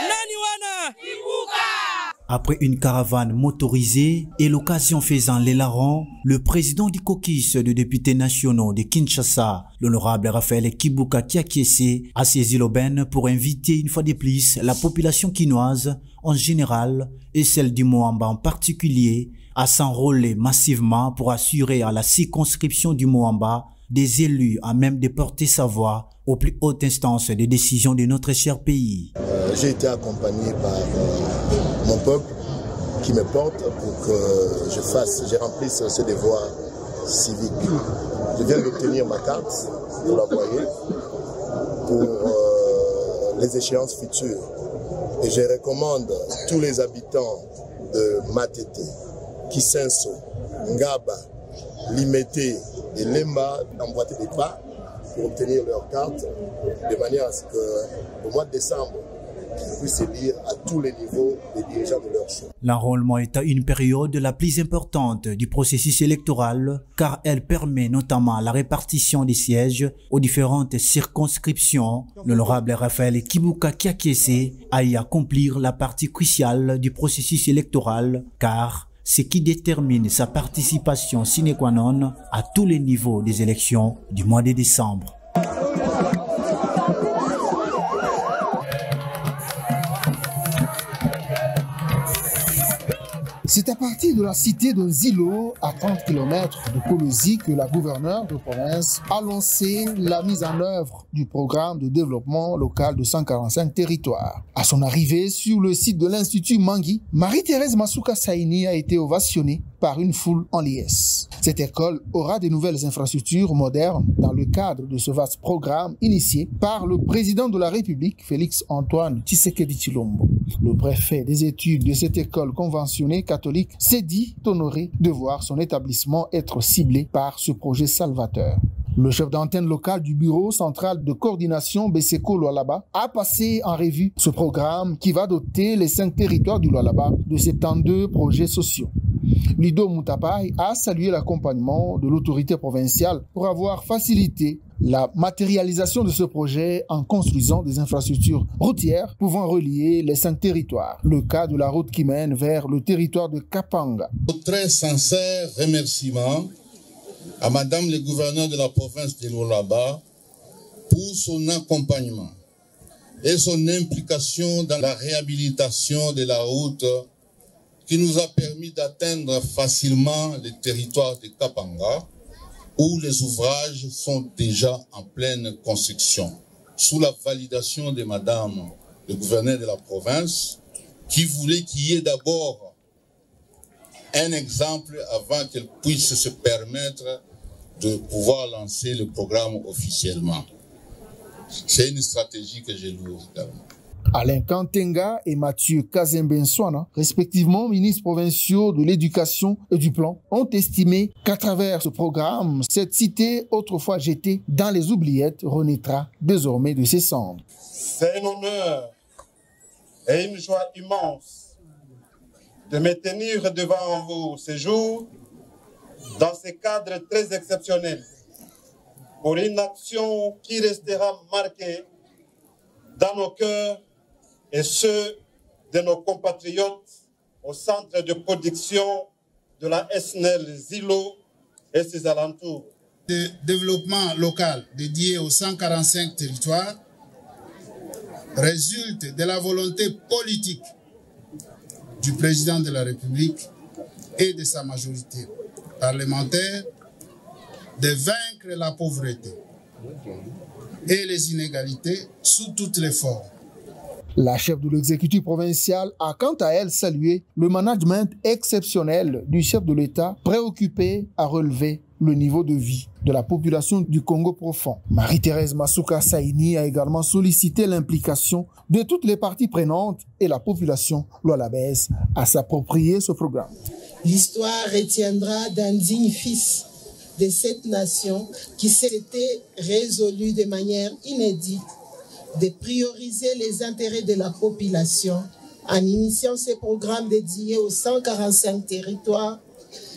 nani wana Kibuka. Après une caravane motorisée et l'occasion faisant les larrons, le président du caucus de députés nationaux de Kinshasa, l'honorable Raphaël Kibuka Kiakiese, a saisi l'aubaine pour inviter une fois de plus la population quinoise en général et celle du Moamba en particulier à s'enrôler massivement pour assurer à la circonscription du Moamba des élus à même de porter sa voix aux plus hautes instances de décision de notre cher pays. J'ai été accompagné par mon peuple qui me porte pour que je remplisse ce devoir civique. Je viens d'obtenir ma carte, vous la voyez, pour les échéances futures. Et je recommande tous les habitants de Matete, Kisenso, Ngaba, Limete et Lemba d'emboîter des pas pour obtenir leur carte, de manière à ce qu'au mois de décembre, ils puissent élire à tous les niveaux les dirigeants de leur choix. L'enrôlement est à une période la plus importante du processus électoral car elle permet notamment la répartition des sièges aux différentes circonscriptions. L'honorable Raphaël Kibuka Kiakiese a y accomplir la partie cruciale du processus électoral car ce qui détermine sa participation sine qua non à tous les niveaux des élections du mois de décembre. C'est à partir de la cité de Zilo, à 30 km de Kolosi, que la gouverneure de province a lancé la mise en œuvre du programme de développement local de 145 territoires. À son arrivée sur le site de l'Institut Mangui, Marie-Thérèse Masuka Saini a été ovationnée par une foule en liesse. Cette école aura de nouvelles infrastructures modernes dans le cadre de ce vaste programme initié par le président de la République, Félix-Antoine Tshisekedi Tshilombo. Le préfet des études de cette école conventionnée catholique s'est dit honoré de voir son établissement être ciblé par ce projet salvateur. Le chef d'antenne locale du bureau central de coordination Beseko Lualaba a passé en revue ce programme qui va doter les 5 territoires du Lualaba de 72 projets sociaux. Lido Moutapaï a salué l'accompagnement de l'autorité provinciale pour avoir facilité la matérialisation de ce projet en construisant des infrastructures routières pouvant relier les 5 territoires. Le cas de la route qui mène vers le territoire de Kapanga. Très sincère remerciement à Madame le gouverneur de la province de Lualaba pour son accompagnement et son implication dans la réhabilitation de la route qui nous a permis d'atteindre facilement le territoire de Kapanga, où les ouvrages sont déjà en pleine construction, sous la validation de Madame le gouverneur de la province, qui voulait qu'il y ait d'abord un exemple avant qu'elle puisse se permettre de pouvoir lancer le programme officiellement. C'est une stratégie que j'ai loue également. Alain Kantenga et Mathieu Kazembenswana, respectivement ministres provinciaux de l'éducation et du plan, ont estimé qu'à travers ce programme, cette cité autrefois jetée dans les oubliettes renaîtra désormais de ses cendres. C'est un honneur et une joie immense de me tenir devant vous ce jour dans ce cadre très exceptionnel pour une action qui restera marquée dans nos cœurs et ceux de nos compatriotes au centre de production de la SNEL Zilo et ses alentours. Le développement local dédié aux 145 territoires résulte de la volonté politique du président de la République et de sa majorité parlementaire de vaincre la pauvreté et les inégalités sous toutes les formes. La chef de l'exécutif provincial a quant à elle salué le management exceptionnel du chef de l'État préoccupé à relever le niveau de vie de la population du Congo profond. Marie-Thérèse Masuka Saini a également sollicité l'implication de toutes les parties prenantes et la population lualabese à s'approprier ce programme. L'histoire retiendra d'un digne fils de cette nation qui s'était résolu de manière inédite de prioriser les intérêts de la population en initiant ces programmes dédiés aux 145 territoires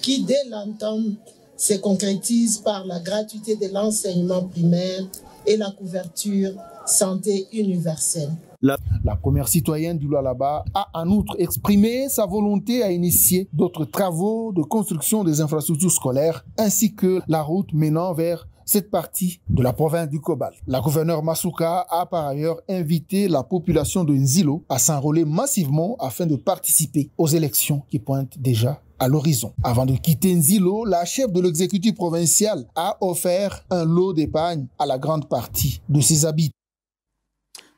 qui, dès l'entame, se concrétisent par la gratuité de l'enseignement primaire et la couverture santé universelle. La première citoyenne du Lualaba a en outre exprimé sa volonté à initier d'autres travaux de construction des infrastructures scolaires ainsi que la route menant vers cette partie de la province du Cobalt. La gouverneure Masuka a par ailleurs invité la population de Nzilo à s'enrôler massivement afin de participer aux élections qui pointent déjà à l'horizon. Avant de quitter Nzilo, la chef de l'exécutif provincial a offert un lot d'épargne à la grande partie de ses habitants.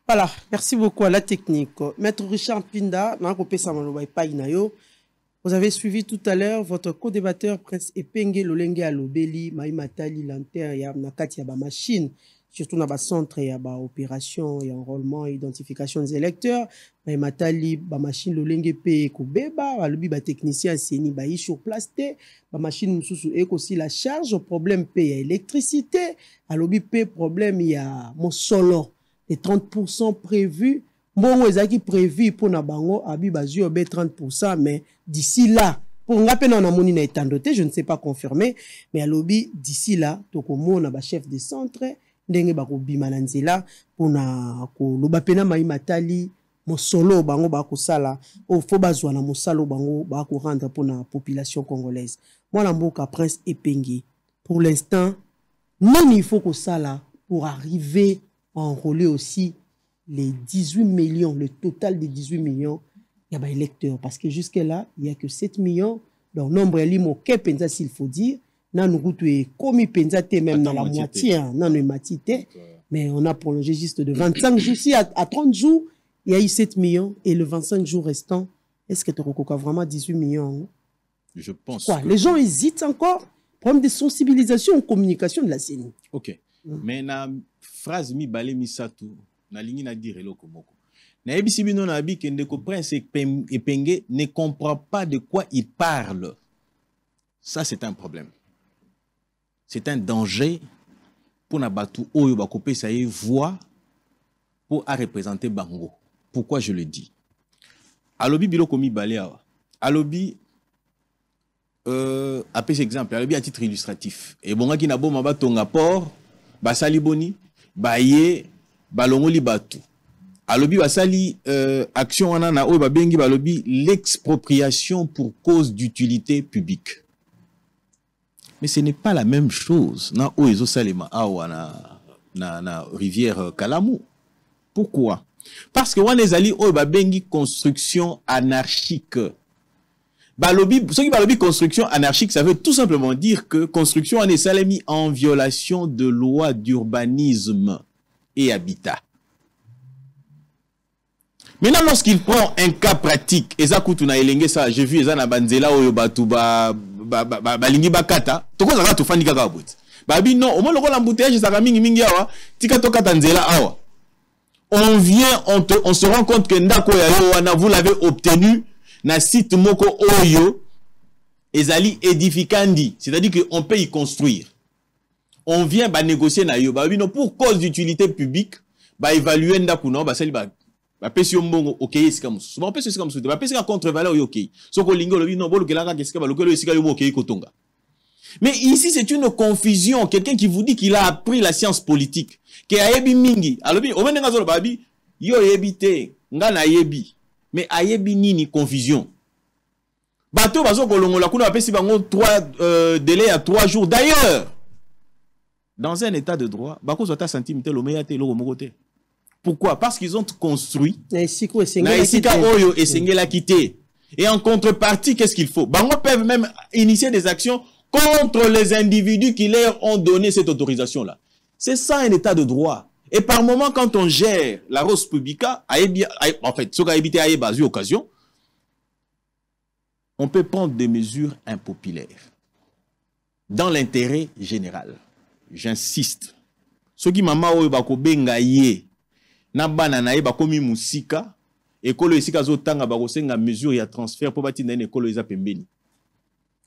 Voilà, merci beaucoup à la technique. Maître Richard Pinda, vous avez suivi tout à l'heure votre co-débatteur Prince Epenge Lolenge Alobeli, Maïmatali Lanter, ya Nakati ya ba machine, surtout dans le centre, il y a ba opération, il y a enrôlement, identification des électeurs, Maïmatali ba machine Lolenge Pe Kobeba, Alobi ba technicien Seni ba yi sur place te, ba machine mususu eko aussi la charge, problème Pe ya électricité, Alobi Pe problème il y a mon solo. Les 30% prévus, bon, ils ont prévu pour Nabango, Abi Bazio, 30%, mais d'ici là, pour Ngapen en amoni na étant doté, je ne sais pas confirmer, mais à l'obi, d'ici là, Tokomo, on a chef de centre, Ndenge Bako Bimananzela, pour na ko Lobapena Maïmatali, mon solo bango bako sala, au Fobazwa na mon salo bango bako rendre pour la population congolaise. Moi, l'amboka Prince Epenge, pour l'instant, non, il faut que ça là, pour arriver enrôler aussi les 18 millions, le total des 18 millions, il y a des électeurs. Parce que jusque-là, il n'y a que 7 millions. Donc, nombre de limo, penza s'il faut dire, nan nous commis penza même dans la moitié, nan nous matité, mais on a prolongé juste de 25 jours. Si à 30 jours, il y a eu 7 millions et le 25 jours restant, est-ce que tu as vraiment 18 millions? Je pense. Quoi, les gens hésitent encore. Problème de sensibilisation et communication de la CENI. Ok. Mais na phrase mi balé mi satu na lingi na dire eloko moko na ebisi bino na bi kende ko Prince Epenge ne comprend pas de quoi il parle. Ça c'est un problème, c'est un danger pour na batu oyo ba kopé ça y voix pour à représenter bango. Pourquoi je le dis? Alobi biloko mi balé awa alobi après cet exemple alobi à titre illustratif et bonga ki na bo maba tonga port basali boni baye balongoli batu alobi basali action wana na oyo babengi balobi l'expropriation pour cause d'utilité publique, mais ce n'est pas la même chose na oyo ezosalema awa na rivière Kalamu. Pourquoi? Parce que wana ezali oyo babengi construction anarchique. Balobi, ce qui balobi construction anarchique, ça veut tout simplement dire que construction en est mis en violation de loi d'urbanisme et habitat. Maintenant, lorsqu'il prend un cas pratique, ezakutuna elenge ça, j'ai vu ezana banzela oyo batu balingi bakata, toko zaka to fandi kaka bot. Babi non, au moins le l'embouteillage ça mingi awa, tika to katanzela awa. On se rend compte que ndako ya yo wana vous l'avez obtenu na site moko oyo ezali edificandi, c'est-à-dire que on peut y construire. On vient ba négocier na yo ba bino pour cause d'utilité publique, ba évaluer ndako na ba sali ba pesi mbongo okay esika musu. Ba pesi esika musu, ba pesi ka contre-valeur yo okay. Soko lingo lo bino bolo kelaka esika ba lokelo esika yo okay kotonga. Mais ici c'est une confusion, quelqu'un qui vous dit qu'il a appris la science politique, que ayebi mingi, alobi o menenga zo ba bi yo yebite nga na yebi. Mais ayebi nini confusion. Bateau bazo kolongola kuna bapesi bango 3 délai à 3 jours. D'ailleurs, dans un état de droit, bako zota centimètre lo meyate lo mokote. Pourquoi? Parce qu'ils ont construit na esika oyo esengela kité. Et en contrepartie, qu'est-ce qu'il faut? Bango peuvent même initier des actions contre les individus qui leur ont donné cette autorisation là. C'est ça un état de droit. Et par moment, quand on gère la Rose Publica, en fait, ce qui a évité à une occasion, on peut prendre des mesures impopulaires dans l'intérêt général. J'insiste. Ce qui m'a dit que na banana e bakomi musika ekolo esika zotanga bakosenga mesure ya transfert pour batina ekolo eza pembeni.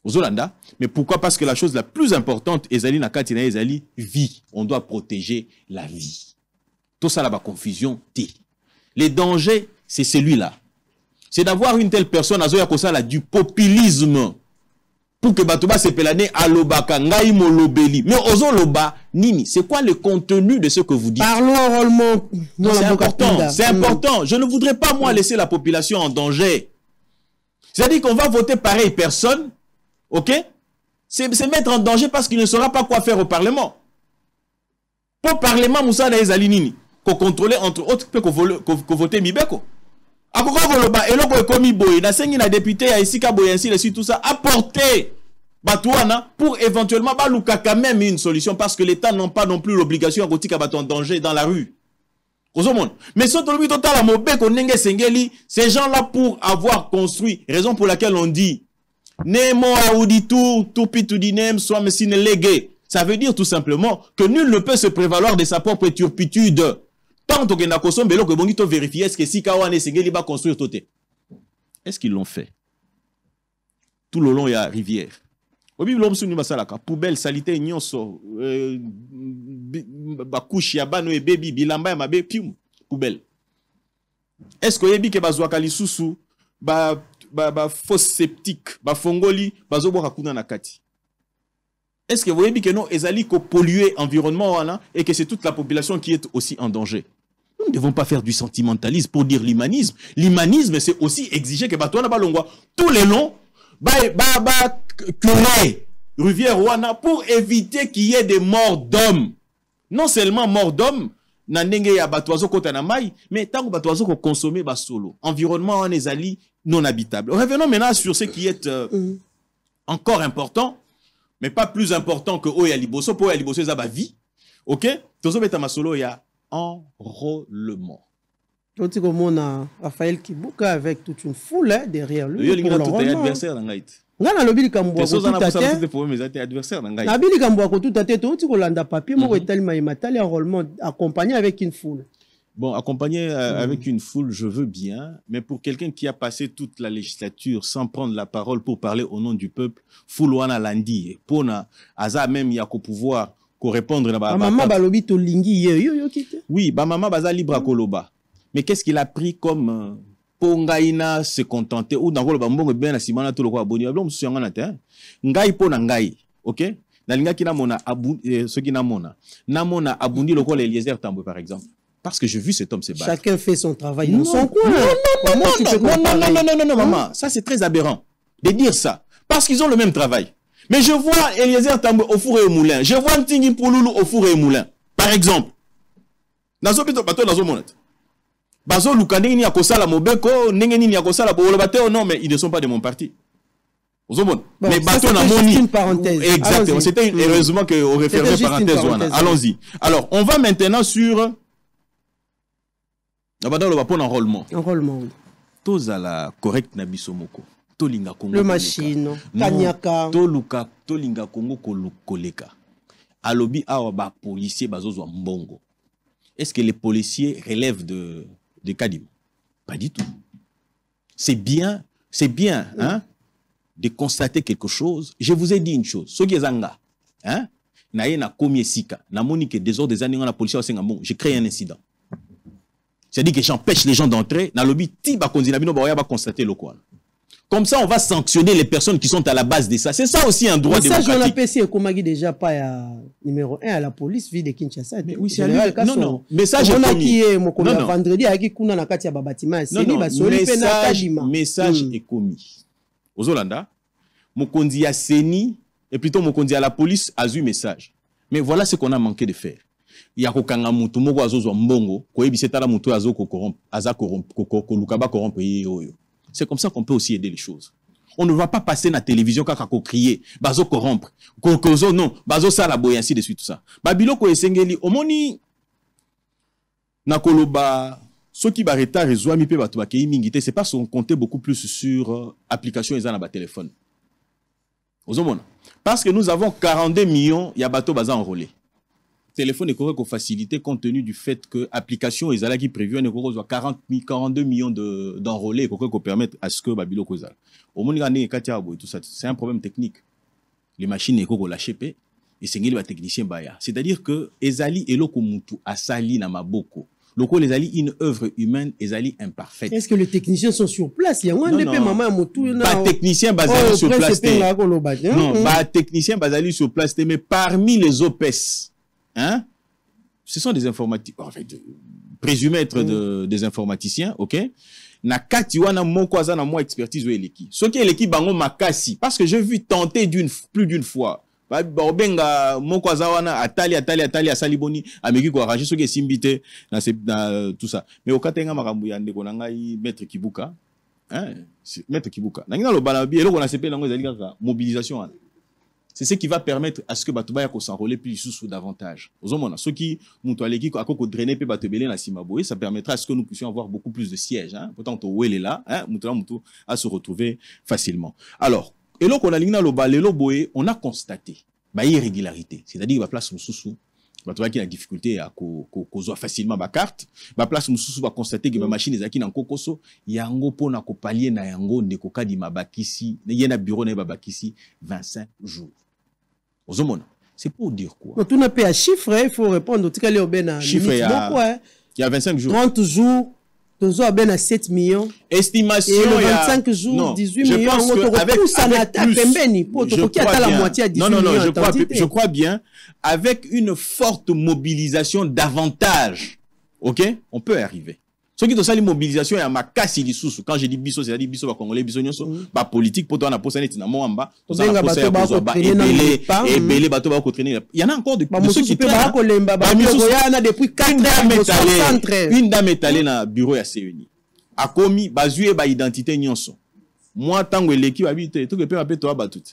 Ozolanda, mais pourquoi? Parce que la chose la plus importante ezali na katina ezali vie. On doit protéger la vie. Tout ça là ba confusion t. Le danger c'est celui-là. C'est d'avoir une telle personne azoya kosala du populisme pour que batuba se pelane alobaka ngai molobeli. Mais ozoloba nini, c'est quoi le contenu de ce que vous dites? Parlons réellement. C'est important, c'est important. Je ne voudrais pas moi laisser la population en danger. C'est-à-dire qu'on va voter pareille personne, ok? C'est mettre en danger parce qu'il ne saura pas quoi faire au Parlement. Pour Parlement, Moussa Ezali nini, qu'on contrôler entre autres que voter Mibeko. Akoko voloba eloko ekomi boye na sengi na député ya isika boye ainsi de suite tout ça apporter batouana pour éventuellement baluka quand même une solution parce que l'État n'a pas non plus l'obligation à kotika bato en danger dans la rue. Mais ce tolobi total mobeko nenge sengeli ces gens là pour avoir construit, raison pour laquelle on dit nemo auditu tupi tu dinem soit mesine légué. Ça veut dire tout simplement que nul ne peut se prévaloir de sa propre turpitude. Tant que na kosombe lo que bonito vérifier est-ce que si kawane sengeli ba construire toté. Est-ce qu'ils l'ont fait? Tout le long il y a rivière. Obi l'homme sunu basalaka poubelle salité nyonso ba couche ya bano e baby bilamba ya mabe pium poubelle. Est-ce que yebi ke bazwaka lisusu ba fosse septique ba fongoli bazoboka kuna na kati? Est-ce que vous voyez que non, ezali ko polluer environnement et que c'est toute la population qui est aussi en danger? Nous ne devons pas faire du sentimentalisme pour dire l'humanisme. L'humanisme, c'est aussi exiger que Batouana Balongwa, tous les longs, rivière Wana, pour éviter qu'il y ait des morts d'hommes. Non seulement morts d'hommes, Nandenge ya Batouazo Kotanamai, mais tant que Batouazo ko consommer solo. Environnement en ezali non habitable. Revenons maintenant sur ce qui est encore important. Mais pas plus important que Oya Liboso. Pour Oya Liboso, ça va vie. Ok? Tozo Betama Solo, il y a enrôlement. On dit qu'on a Raphaël Kibuka avec toute une foule derrière lui. Il y a tout adversaire dans Gaït. On a lobby Kamboua. Personne n'a pas de problème, mais adversaire dans Gaït. Nabili Kamboua, tout à tête, on dit qu'on a papier, moi, tellement il enrôlement accompagné avec une foule. Bon, accompagné avec une foule, je veux bien, mais pour quelqu'un qui a passé toute la législature sans prendre la parole pour parler au nom du peuple, foule wana landi, pona, aza même y a qu'au pouvoir, qu'on répondre na ba. Maman balobi to lingi yo kite. Oui, ba maman baza libre à koloba. Mais qu'est-ce qu'il a pris comme pongaina se contenter ou dans koloba mbongo bien na simana to lokwa boni, ablo musu yanga na te. Ngai pona ngai, OK? Na linga kina mona abu ce qui na mona abundi lokwa Eliezer Tambwe par exemple. Parce que j'ai vu cet homme se battre. Chacun fait son travail dans son coin. Non, maman. Ça, c'est très aberrant de dire ça. Parce qu'ils ont le même travail. Mais je vois Eliezer Tambwe au four et au moulin. Je vois Ntingi Pouloulou au four et au moulin. Par exemple. Non, mais ils ne sont pas de mon parti. Mais bateau n'a moni. Exactement. C'était heureusement qu'on référait parenthèse. Allons-y. Alors, on va maintenant sur... enrôlement. Enrôlement. Tozala correct na bisomoko. Tolinga Kongo. Le machine. Kanyaka. Tolinga Kongo koleka. Alobi awa ba policier bazozwa mbongo. Est-ce que les policiers relèvent de Kadim? Pas du tout. C'est bien, hein, de constater quelque chose. Je vous ai dit une chose. Soki ezanga, hein, na ye na komi esika, na moni que des années la police a bon, j'ai créé un incident. C'est-à-dire que j'empêche les gens d'entrer. Dans le but, va constater le quoi. Comme ça, on va sanctionner les personnes qui sont à la base de ça. C'est ça aussi un droit démocratique. Ça, j'en appelle Komagi déjà pas numéro 1 à la police, ville de Kinshasa. Mais oui, c'est non. Message est commis. Vendredi, message est commis. Aux Hollanda, Mokondi a Seni, et plutôt Mokondi à la police a eu message. Mais voilà ce qu'on a manqué de faire. Il y a kokanga mutu moko azozwa mbongo ko ebiseta mutu azoko corrompre lukaba corrompre yoyo. C'est comme ça qu'on peut aussi aider les choses. On ne va pas passer na télévision kaka ko crier bazo corrompre kozo non bazo sala boy ainsi de suite tout ça. Babilo ko esengeli omoni Nakoloba, ce qui va retard et zoami pe bato bakei mingité, c'est parce qu'on comptait beaucoup plus sur application et dans ba téléphone. Parce que nous avons 42 millions, il y a bateau baza enrôlé. Téléphone est correct facilité compte tenu du fait que l'application est là qui prévu on est 42 millions d'enrôlés pour permettre à ce que Babilo Kozal. Au monde gagné tout ça, c'est un problème technique. Les machines est correct lâché et c'est les techniciens baya. C'est-à-dire que ezali eloko mutu asali na maboko. Loko les ali une œuvre humaine ezali imparfaite. Est-ce que les techniciens sont sur place? Il y a un DP maman mutu pas technicien basali sur place. Non, pas technicien basali sur place mais parmi les OPES. Hein? Ce sont des informaticiens, en fait, présumés être des informaticiens, ok? Na kati wana moko aza na mo expertise ou eleki. Ce qui est l'équipe bango makasi, parce que j'ai vu tenter plus d'une fois. Benga moko aza wana atali asaliboni ameki ko arranger ce qui est simbité na tout ça. Mais au katenga makambu ya ndeko na ngai maître Kibuka, hein? Maître Kibuka. Na ngina lo balabi eloko na CP nango ezali kaka mobilisation wana. C'est ce qui va permettre à ce que Batouba s'enrôler plus sous davantage. Ceux qui mutualeki à quoi drainer pe Batobele na Simaboé, ça permettra à ce que nous puissions avoir beaucoup plus de sièges. Hein. Pourtant, où elle est là, hein, mutu à se retrouver facilement. Alors, et là qu'on a ligné le boé, on a constaté bah irrégularité. C'est-à-dire la place sous Batouba qui a difficulté à causer facilement ma carte. La place sous va constater que ma machine est acquis dans Kokoso. Yango pona ko palier na yango ndeko kadi mabakisi. Yena bureau na babakisi 25 jours. C'est pour dire quoi? Quand on a payé à chiffre, il faut répondre. Chiffre, il y a 25 jours. 30 jours, nous avons à 7 millions. Estimation, et le 25 jours, non, 18 millions. Je pense qu'avec plus, je crois bien, avec une forte mobilisation davantage, ok, on peut arriver. Ce qui est aussi mobilisation, il y a ma casse dissous. Quand je dis biso, c'est-à-dire biso, congolais, biso, ba politique, pour toi, on a posé net, il y en a encore de ceux qui une dame est allée dans le bureau à CENI. A commis, basé ba identité nyonso. Moi, tant que l'équipe habite, tout que peut appeler toi, tout.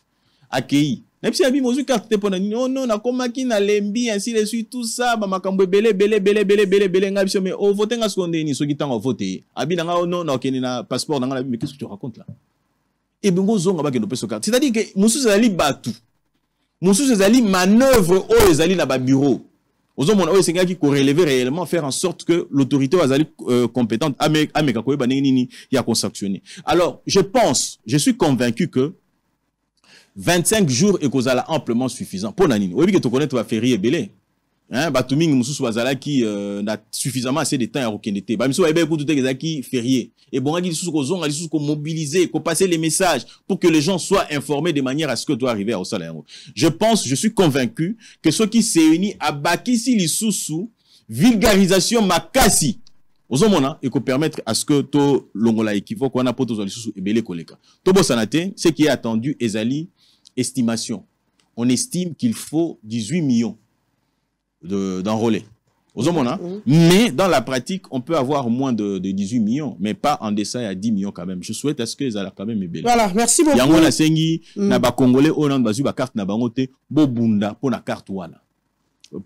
Accueilli. Même si abi mozu carte pour non non na komaki na lembi ainsi de suite tout ça ba makambo belé ngabisho mais au voter nga seconde ni so kitango voter abi na non na okeni na passeport na nga mais qu'est-ce que tu racontes là et bingo zonga ba ke no peso carte c'est-à-dire que musu zali batu musu zali manœuvre o ezali na ba bureau ozomona o senga ki ko relever réellement faire en sorte que l'autorité azali compétente ameka ko ba nini ya ko sanctionner. Alors je suis convaincu que 25 jours et qu'on a amplement suffisant. Pour Nanini. Oui, que tu connais, tu vas faire belé. Hein, Batuming, Moussou Wazala qui n'a suffisamment assez de temps à reconnaître. Bamissou, Ebe, écoute, tu es qui férié. Et bon, il faut qu'on mobiliser, qu'on passe les messages pour que les gens soient informés de manière à ce que tu dois arriver au salaire. Je suis convaincu que ceux qui s'est unis à Bakisi, les sous vulgarisation makasi. Et qu'on permettre à ce que to longola équivoque, qu'on a pas tous les sous et belé koleka. Tobo sanate, ce qui est attendu, ezali, estimation. On estime qu'il faut 18 millions d'enrôlés. Mais dans la pratique, on peut avoir moins de 18 millions, mais pas en deçà à 10 millions quand même. Je souhaite à ce que ça quand même est belle. Voilà, merci beaucoup. Yango na sengi, na ba Congolais, on a basu ba carte na bangote, bo bunda pour la carte wana.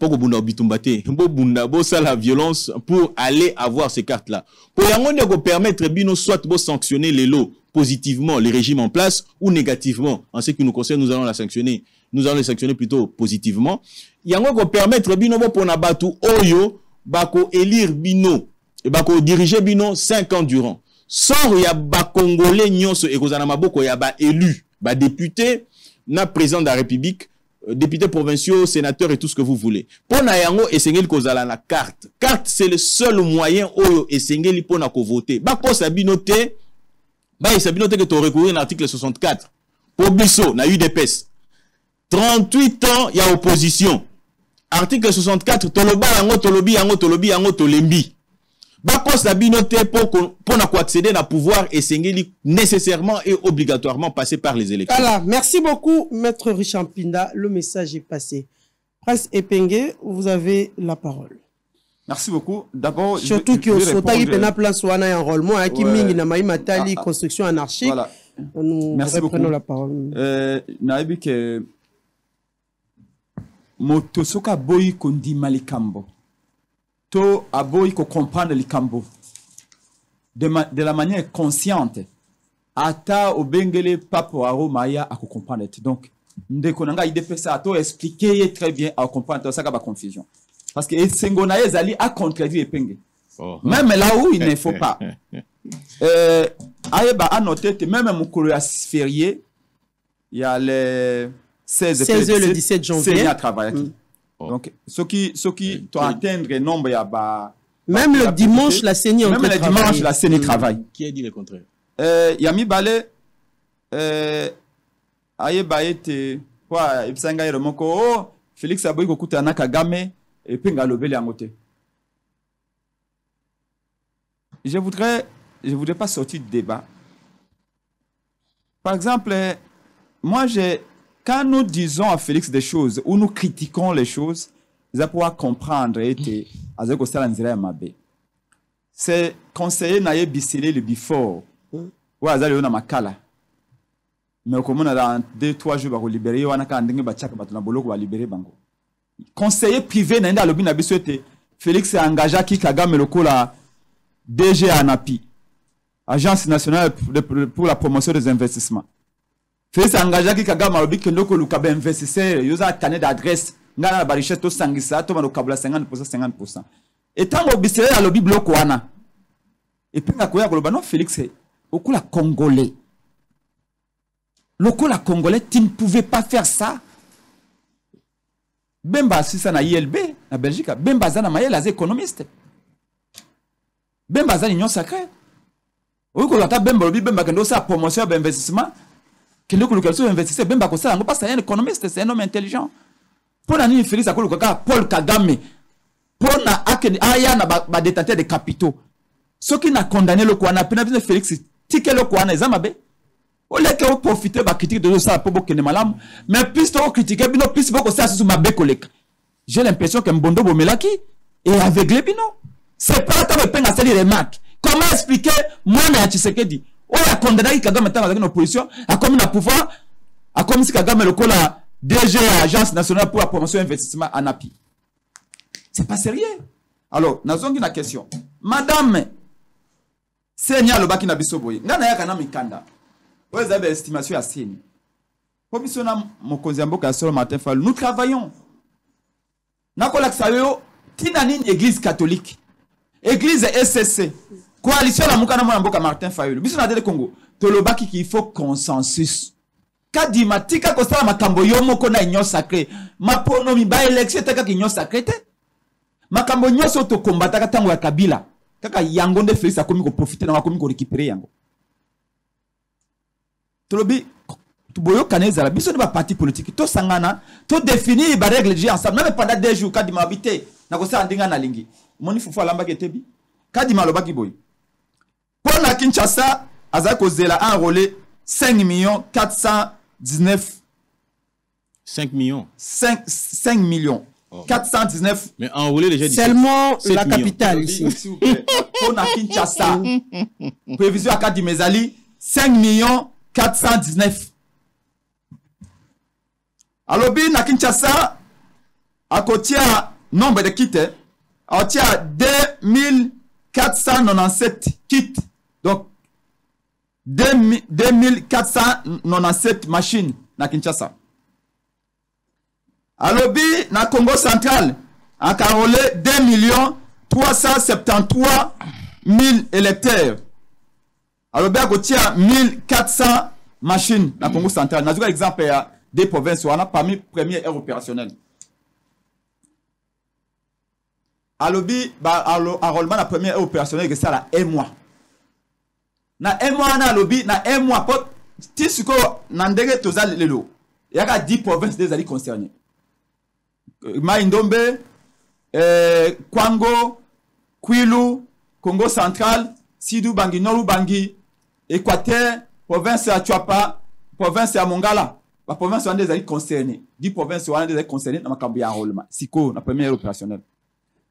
Poko bunda obitumbate, bo bunda, bo ça la violence pour aller avoir ces cartes-là. Pour yango ne permettre bino soit bo sanctionner les lots positivement les régimes en place ou négativement. En ce qui nous concerne, nous allons la sanctionner. Nous allons les sanctionner plutôt positivement. Il y a encore permettre bino pour nabatu oyo bako élire bino et bako diriger bino 5 ans durant. Sans ya ba congolais nyonso et kozana maboko ya ba élu, ba député, na président de la République, députés provinciaux, sénateurs et tout ce que vous voulez. Pour na yango esengeli kozala na carte. Carte c'est le seul moyen oyo esengeli pour na ko voter. Ba ko sabino te bah, il s'agit que tu as recouru à l'article 64. Pour Bisso, na UDPS. 38 ans, il y a opposition. Article 64, toloba yango tolembi. Bako sabinote pour accéder à pouvoir et sengeli nécessairement et obligatoirement passer par les élections. Voilà, merci beaucoup, Maître Richard Pinda. Le message est passé. Prince Epengue, vous avez la parole. Merci beaucoup. D'abord, surtout que Sotagi Pena place wana un enrôlement qui mingi na mai matali construction anarchique. Voilà. Nous reprenons la parole. Naibi que motosoka boy kondi malikambo. to aboyi ko comprendre likambo de la manière consciente ata obengele papo aro maya a comprendre. Donc ndeko nanga idepesa ato expliquer très bien à comprendre ça ba confusion parce que sengona ezali a contredire epenge. Même là où il ne faut pas ayeba a noter même mukolo ya férié il y a les 16 et le 17 janvier c'est à travailler. Donc ce qui doit atteindre le nombre ya ba même le dimanche la CENI même le dimanche la CENI travaille. Qui a dit le contraire? Yami Balé ayeba ete kwa ibsanga yero moko oh Félix Aboyi kokuta na Kagame et puis ngalobeli angote. Je voudrais pas sortir de débat. Par exemple, moi quand nous disons à Félix des choses ou nous critiquons les choses, ils vont pouvoir comprendre ete azeko sala nzira ya mabe. C'est conseiller naye bisele le before. Ouais, azali na makala. Mais comme on a dans 2-3 jours ba libérer wana ka ndenge ba chaka batuna boloko ba libérer bango. Conseiller privé na nda lobi na biso ete Félix a engagé ki Kagame lokola DG ANAPI, Agence nationale pour la promotion des investissements. Félix a engagé ki Kagame lobi ke ndoko lukabe investisseur yoza tane d'adresse ngana ba richesse to sangisa to mano kabula 50%. Et tant obisere a lobi bloko wana. Et puis ngakoya koloba non Félix okula congolais. Lokola congolais, tu ne pouvais pas faire ça. Bemba si ça na ILB, na Belgique, Bemba za na mayel az économiste. Bemba za l'union sacrée. Oui, quand on Bemba lobi Bemba kendo sa promotion d'investissement, kendo ko so investisseur Bemba ko ça ngo pas c'est un économiste, c'est un homme intelligent. Pour na ni Félix akolo kaka Paul Kagame. Pour na akeni aya na ba détenteur de capitaux. Ceux qui n'a condamné le Kouana, pena Félix tike le Kouana ezamabe. Au lieu que vous profitez de la critique de ça pour que malam, mais puisque vous critiquez bino, puisque vous ça sous ma bécolek. J'ai l'impression que Mbondo Bomelaki est aveuglé bino. C'est pas tant de peine à salir les marques. Comment expliquer moi na Tshisekedi? On a condamné Kagame dans une opposition, a comme un pouvoir, a comme si Kagame le cola DG Agence nationale pour la promotion d'investissement ANAPI. C'est pas sérieux. Alors, nous avons une question. Madame, Seigneur le baki na bisoboye. Ngana yaka na mikanda. Vous avez estimation à Sini. Nous travaillons. Nous église catholique. Église SSC. Coalition la Moukana Mboka Martin Fayulu. Biso na Congo. Tolobaki qu'il faut consensus. Kadima tika kosala makambo yomoko na union sacrée. Mapono mi ba élection taka union sacrée. Makambo nyoso to combataka tango ya Kabila. Kaka yango nde Félix akomi ko profiter na akomi ko récupérer yango. Tolobi tuboyo kaneza la biso de ba parti politique to sangana to définir ba règle du ensemble même pendant 2 jours kadima habité na ko sa ndinga na lingi moni fufu alamba ketebi kadima lobaki boy pour na Kinshasa azako zela enrôlé 5 419 5 millions 5 millions 419 mais enrôlé déjà seulement la capitale ici pour na Kinshasa prévision à Kadima Ezali 5 millions 419. Alors, bien, à Kinshasa, à côté nombre de kits, à côté 2497 kits. Donc, 2497 machines à Kinshasa. Alors, bien, à Congo central, à Carolé, 2 373 000 électeurs. Alors, bien, à côté 1400 machines dans le Congo central. Nous avons un exemple des provinces où on a parmi les premières aires opérationnelles. Alors, enrôlement de la première aire opérationnelle, c'est ça, un mois. Dans un mois, dans un mois, si ce qu'on a ndege toza lelo, il y a 10 provinces des alliés concernées. Maïndombe, Kwango, Kwilu, Congo central, Sidou Bangi, Noru Bangi, Équateur, province à Chuapa, province à Mongala, la province sont des alliés concernés. 10 provinces sont des alliés concernés dans le enrôlement. Siko, la première opérationnelle.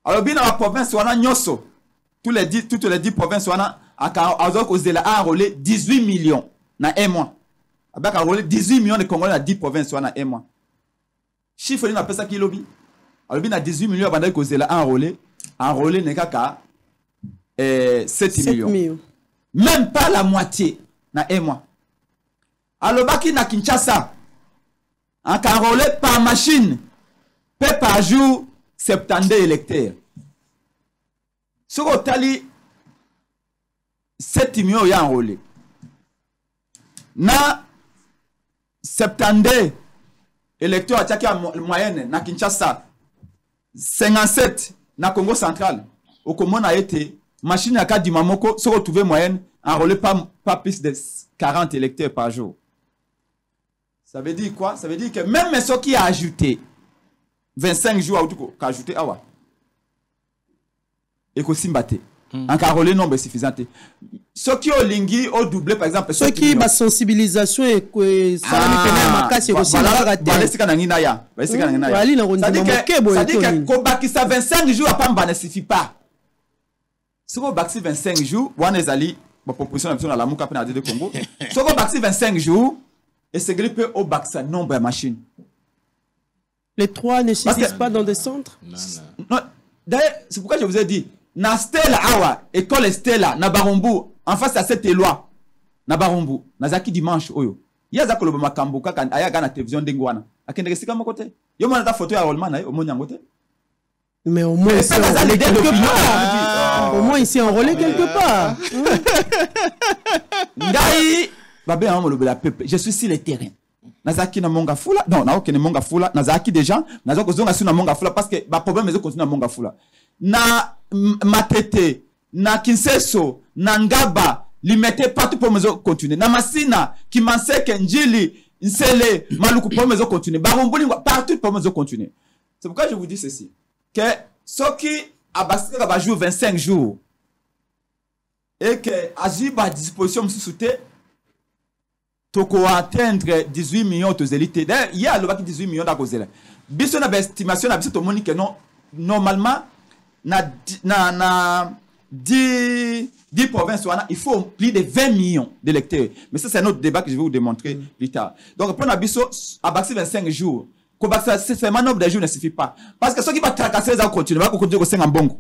Alors, bien dans la province, on a Nyoso. Toutes les 10 provinces, on a enrôlé 18 millions dans un mois. Avec enrôlé 18 millions de Congolais dans 10 provinces, on a un mois. Chiffre, on appelle ça qui lobby. Alors, bien dans 18 millions, on a enrôlé enrôlé nekaka 7 millions. Même pas la moitié na un mois. Alobaki na Kinshasa, en enrôlé par machine, paie par jour 72 électeurs. Sur le tali 7 millions ya enrôlé. Na 72 électeurs attaqués en moyenne na Kinshasa, 57 na Congo central. Au Congo a été machine à 4 du Mamoko se retrouver moyenne enrôlé pas plus de 40 électeurs par jour. Ça veut dire quoi? Ça veut dire que même ceux qui a ajouté 25 jours à ajouté awa et qu'on s'imbatte en enrôlé nombre suffisant. Ceux qui ont lingui ont doublé par exemple ceux qui ma sensibilisation et que ça n'a pas c'est aussi voilà c'est quand nina ya c'est quand nina ya ça dit que kobakisa 25 jours pas ne suffit pas. Si vous avez 25 jours, vous avez la proposition de la Mouka de Congo. Si vous avez 25 jours, et c'est grippé au bac nombre de machines. Les 3 ne suffisent pas dans des centres? Non. D'ailleurs, c'est pourquoi je vous ai dit, na Stella Awa, école Stella, na Barumbu, en face à cette loi, na Barumbu, na Zaki dimanche, oyo. Il y a Zakolo Makambuka, quand il y a la télévision d'Ingwana. À quel endroit c'est comme côté? Il y a une photo à Rolman, au Monyangote. Mais au moins, ici enrôlé quelque part. Au moins, ici enrôlé quelque part. Je suis sur le terrain. Nazaki na monga fula. Non, na okene monga fula. Nazaki déjà. Nazoko zonga sur na monga fula parce que ba problème est continue na monga fula. Na Matete, na Kinseso, na Ngaba, limité partout pour me continuer. Na Masina, Kimanseke, Njili, Nsele, Maluku pour me continuer. Barumbuli partout pour me continuer. C'est pourquoi je vous dis ceci. Que ceux qui a joué 25 jours et que Azib à disposition sous toko atteindre 18 millions de élites. D'ailleurs, il y a le 18 millions d'agozela. Biso na estimation na biso to moni que non normalement na 10 provinces il faut plus de 20 millions d'électeurs. Mais ça c'est un autre débat que je vais vous démontrer plus tard. Donc pour na biso à 25 jours. C'est nombre de jours ne suffit pas. Parce que ceux qui vont tracasser, ils vont continuer. Ils vont continuer à faire un bon.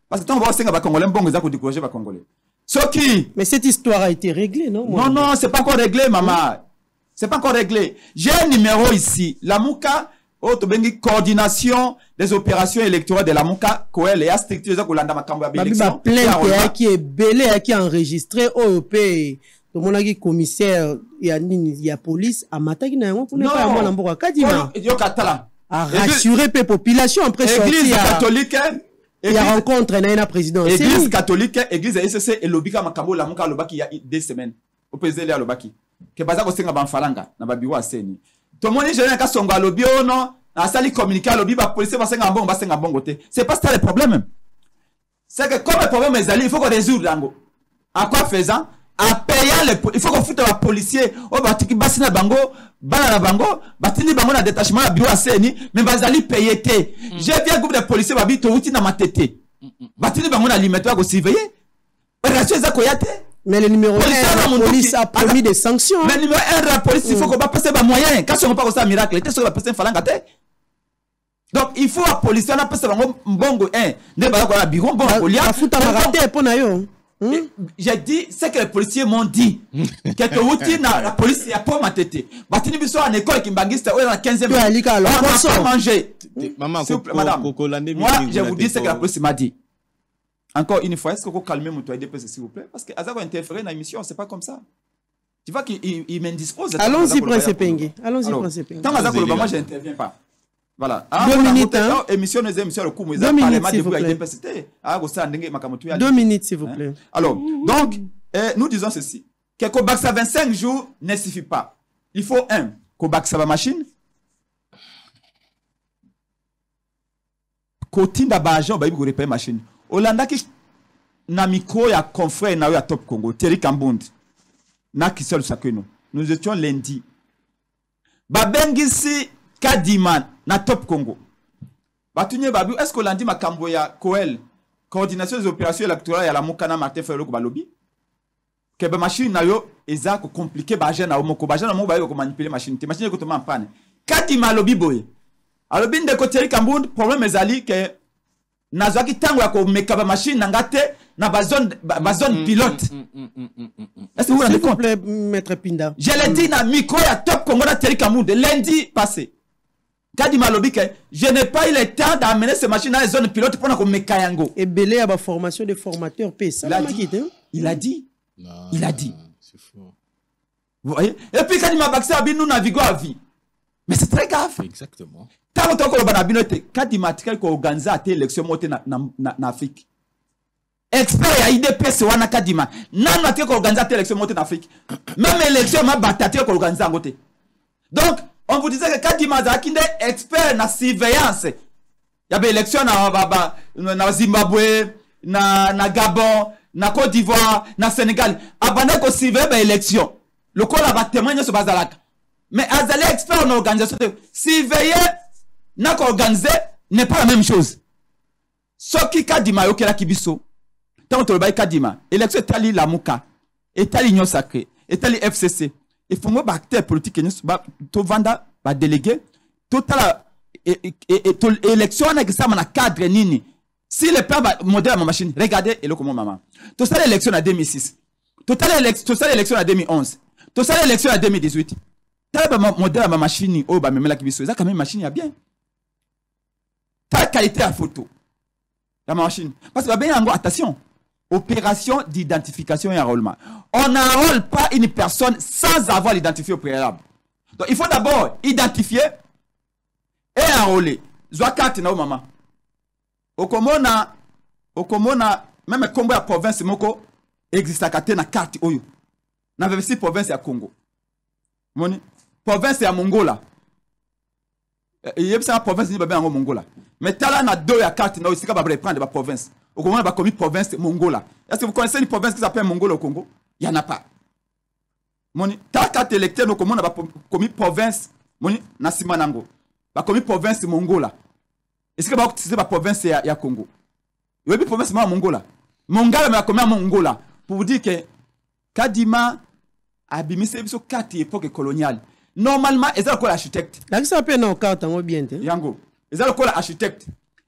Parce que tant qu'on va faire un Congolais, ils vont décourager les Congolais. Ceux qui... Mais cette histoire a été réglée, non? Non, non, c'est pas encore réglé, maman. C'est pas encore réglé. J'ai un numéro ici. La Mouka, coordination des opérations électorales de la Mouka, Koel et Astricté, ils ont plainte qui est belé, qui est enregistré au pays. Tout le monde a commissaire, il y a police, à Mataki, il y a à rassurer les populations après sortir. Catholique, il y a rencontre, il y a un président. Église catholique, église SSC et l'Obika Makambo, la Mouka Lobaki, il y a 2 semaines. Au président de l'Obaki. Que Baza Kosenga Banfalanga, na Babiwa Seni. Tout le monde est à Songa Lobio, non, à Sali communiquer à Lobi, la police va s'en bon, va s'en bon côté. C'est pas ça le problème. C'est que comme le problème est allé, il faut qu'on résoudre l'ango. À quoi faisant? À payer il faut qu'on foute les policiers au batiki basina bango bana bango batini bango na détachement à bureau seni mais bazali payer té j'ai vu un groupe de policiers babi to uti na matete batini bango na limite ko surveiller relation za koyate mais le numéro 1 la police a promis des sanctions mais le numéro 1 la police il faut qu'on pas passer ba moyen quand on pas comme ça miracle té sur la personne falanga té donc il faut la police on a passer bango mbongo 1 ne ba ko na bureau bon polia futa maraté pour na yo. J'ai dit ce que les policiers m'ont dit. Que outil la police a pas ma tête. Batini biso en école qui mbangiste ou na 15e. On a mangé. Maman, moi je vous dis ce que la police m'a dit. Encore une fois, est-ce que vous calmez mon toit DPS s'il vous plaît parce que Azar va interférer dans l'émission, c'est pas comme ça. Tu vois qu'il m'indispose. Allons-y Prince Pengue. Allons-y Prince Pengue. Tant Azar moi je n'interviens pas. Voilà. 2 minutes. Émission, le coup, 2 minutes, s'il vous plaît. 2 minutes, s'il vous plaît. Alors, donc, nous disons ceci. Que Kobaxa 25 jours ne suffit pas. Il faut un, Kobaxa machine. Côté d'abagent, il faut réparer machine. Olanda qui na micro ya confrère na ya Top Congo, Thierry Kambund. Na qui seul sakeno. Nous étions lundi. Babengisi Kadiman na Top Congo. Batunye babu est-ce que lundi makambo ya Koel coordination des opérations électorales ya la Mokana Martin Fayolo ko balobi que ba machine na yo eza ko compliquer ba jeune na moko ba jeune na mo ba yo ko manipuler machine te machine ko to en panne Kadiman lobi boy alobi ndeko Thierry Kambund problème ezali que nazwaki tango ya komeka ba machine na ngate na ba zone pilote. Est-ce que vous vous rendez compte? Maître Pinda. Je l'ai dit na micro ya Top Congo na Thierry Kamoud lundi passé. Kadima lobi que je n'ai pas eu le temps d'amener ces machines dans les zones pilotes pour na komeka yango. Et belé à la formation des formateurs P. Ça il a dit. Il a dit. C'est faux. Vous voyez? Et puis Kadima Baxé a nous naviguons à vie. Mais c'est très grave. Exactement. Tant que Kadima tika ko organiser à élection moté na Afrique. Expert ya IDPS wana Kadima. Nan na tika ko organiser à élection moté na Afrique. Même élection ma batati ko organiser à côté. Donc on vous disait que Kadima zakinde expert na surveillance. Il y avait élection na Zimbabwe, na Gabon, na Côte d'Ivoire, na Sénégal. Abandonné ko surveiller ba élection. Le col a témoigné sur Bazalaka. Mais Azali expert en organisation, surveiller, n'a qu'à organiser, n'est pas la même chose. Ce qui Kadima, ok, la Kibiso, tant que le Kadima, élection Tali Lamouka, et Tali Union Sacrée, et Tali FCC, il faut que acteur politique, tout vanda, va déléguer, total, élection, on a que ça, on a cadre, nini. Si le père va modèle à ma machine, regardez, et le comment maman. Tout ça, l'élection en 2006. Tout ça, l'élection en 2011. Tout ça, l'élection en 2018. T'as modèle à ma machine, oh, bah, même la Kibiso, ça, quand même, machine, il y a bien. T'as qualité à photo. La machine. Parce que, bien, attention, opération d'identification et enrôlement. On n'enrôle pas une personne sans avoir l'identifié au préalable. Donc, il faut d'abord identifier et enrôler. Zoa carte na maman. Au Komona, même Congo la province, moko, existe à carte na carte oyo. Na vesi province ya Congo. Moni. Province ya Mongola. Il y a une province qui est en Mongola. Mais là, on a deux cartes qui sont prendre la province. Au Congo, on a commis province Mongola. Est-ce que vous connaissez une province qui s'appelle Mongola au Congo? Il n'y en a pas. Ta carte électorale au Congo, on a commis province Nasimanango. On a commis province Mongola. Est-ce que vous connaissez la province ya Congo? Il y a une province Mongola. Mongola, mais commis Mongola. Pour vous dire que Kadima a bimisé sur 4 époques coloniales. Normalement, ils ont l'architecte. Là, ça peut être carte en bien. Yango. Ils ont l'architecte.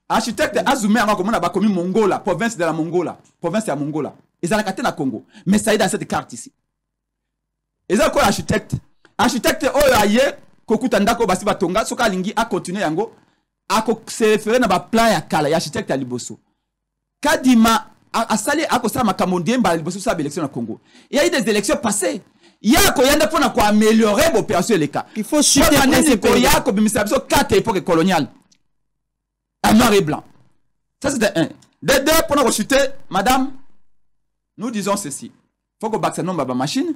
Architecte Azumé a commis Mongola, province de la Mongola, province de la Mongola. Ils ont la carte na Congo. Mais ça est dans cette carte ici. Ils ont l'architecte. Architecte Oyaye, Kokutandako Basiba Tonga, Soka Lingi a continué Yango, a se référé dans le plan ya Kala, architecte à Liboso. Kadima a salé à Kosa Makamondien, Liboso sa élection au Congo. Il y a eu des élections passées. Il y a pour améliorer l'opération les cas. Il faut chuter il y a 4 époques coloniales. En noir et blanc. Ça c'était un. De deux, pour nous chuter, madame, nous disons ceci. Il faut qu'on baxe nombre de machines.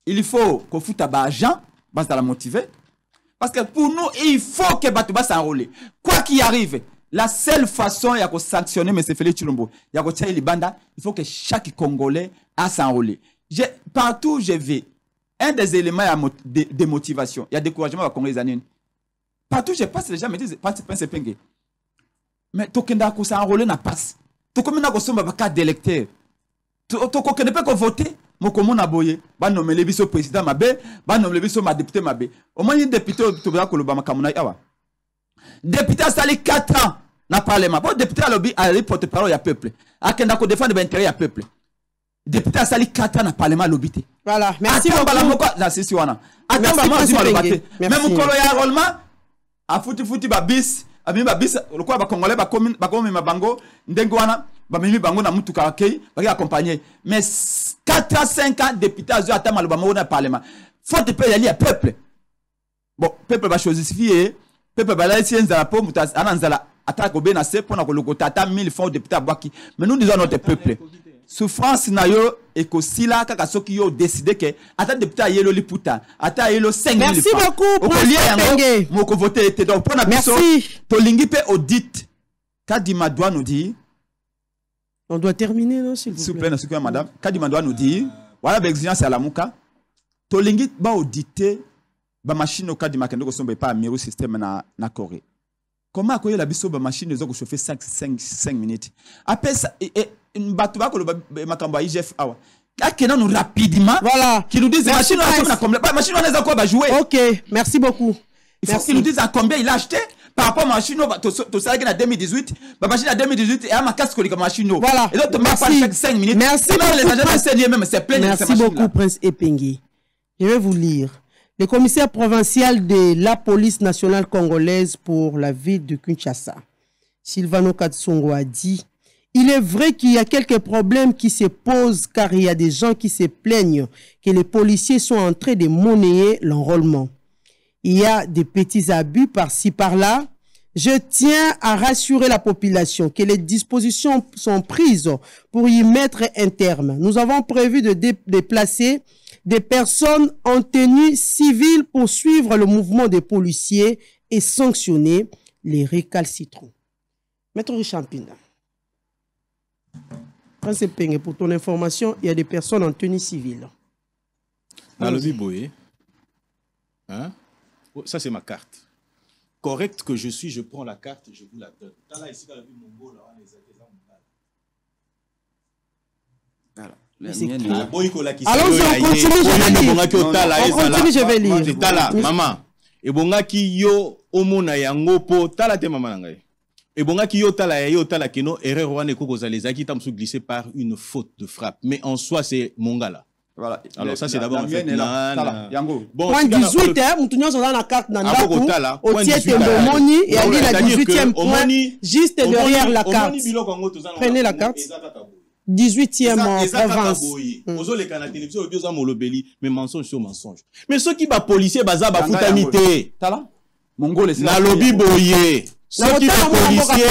Il faut qu'on foute à agent, base de la motiver. Parce que pour nous, il faut que Batouba s'enrôle. Quoi qu'il arrive, la seule façon de sanctionner M. Félix Tshilombo, il faut que chaque Congolais a s'enrôler. Partout où je vais, un des éléments de motivation, il y a découragement à Congolais années. Partout où je passe, les gens me disent, mais tu ne s'enrôler n'a pas. Tu ne pas d'électeur. Tu ne peux pas voter. Mon commune a boyé. Bah nommer le vice président Mabé, bah nommer le vice député Mabé. Au moins, il y a des députés qui ont Kolobama Kamuna Yawa. Député a sali 4 ans dans le Parlement. Bon, député a lobby à porte-parole du peuple. À qui n'a défendre l'intérêt du peuple. Député a sali 4 ans dans le Parlement lobby. Voilà, merci beaucoup. Merci beaucoup. Même mon coloya enrôlement, a fouti babis, a mis babis, le quoi, Congolais, bakomi mabango, ndengwana, bamimi bango na mutuka akei, baki accompagner. Mais 4 à 5 ans, député a joué à Tamalobama dans le Parlement. Faut te payer à peuple. Bon, peuple va choisir, peuple va aller dans la peau, ananzala, attaque au BNC, pour nous le tata 1000 francs député à Boaki. Mais nous disons notre peuple. Souffrance na yo et que si là kaka soki yo décidé que ata député yelo liputa ata yelo 5000 francs. Merci beaucoup pour ce moko voter était donc pour na biso to lingi pe audit Kadima doit nous dire on doit terminer non s'il vous plaît. S'il vous plaît madame Kadima doit nous dire voilà l'exigence à la muka to lingi ba auditer ba machine au Kadima kendo ko somba pas miro système na Corée. Comment akoye la biso ba machine zo ko chauffer 5 minutes après ça une batouba que le macamba IGF awa qui nous rapidement voilà qui nous disent machine on a joué. OK, merci beaucoup. Il faut qu'ils nous disent à combien il a acheté par rapport à machine, tu sais que en 2018, la machine en 2018 et à ma casse comme machine. Voilà. Et donc, tu m'as parlé chaque 5 minutes. Merci beaucoup, Prince Epengui. Je vais vous lire. Le commissaire provincial de la police nationale congolaise pour la ville de Kinshasa, Sylvano Katsongo, a dit: il est vrai qu'il y a quelques problèmes qui se posent car il y a des gens qui se plaignent que les policiers sont en train de monnayer l'enrôlement. Il y a des petits abus par-ci par-là. Je tiens à rassurer la population que les dispositions sont prises pour y mettre un terme. Nous avons prévu de déplacer des personnes en tenue civile pour suivre le mouvement des policiers et sanctionner les récalcitrants. Maître Champina, pour ton information, il y a des personnes en tenue civile. Dans le Biboé, hein? Ça c'est ma carte. Correct que je suis, je prends la carte et je vous la donne. Allons-y, on continue, je vais lire. Maman, et bongaki yo omona yango po tala te maman nangai. Et bongaki yo tala yo tala keno erreur wana ko kozalezaki tamsu glissé par une faute de frappe. Mais en soi c'est mongala. Voilà. Alors ça c'est d'abord en fait bon, point 18 moutounyo dans la carte nandaku au tiete bomoni et a dit la 18e point juste derrière la carte. Prenez la carte. 18e en province. Mais mensonge sur mensonge. Mais ceux qui va policier baza ba futamité. Tala Mongolais na lobby boyé. Ceux qui va policier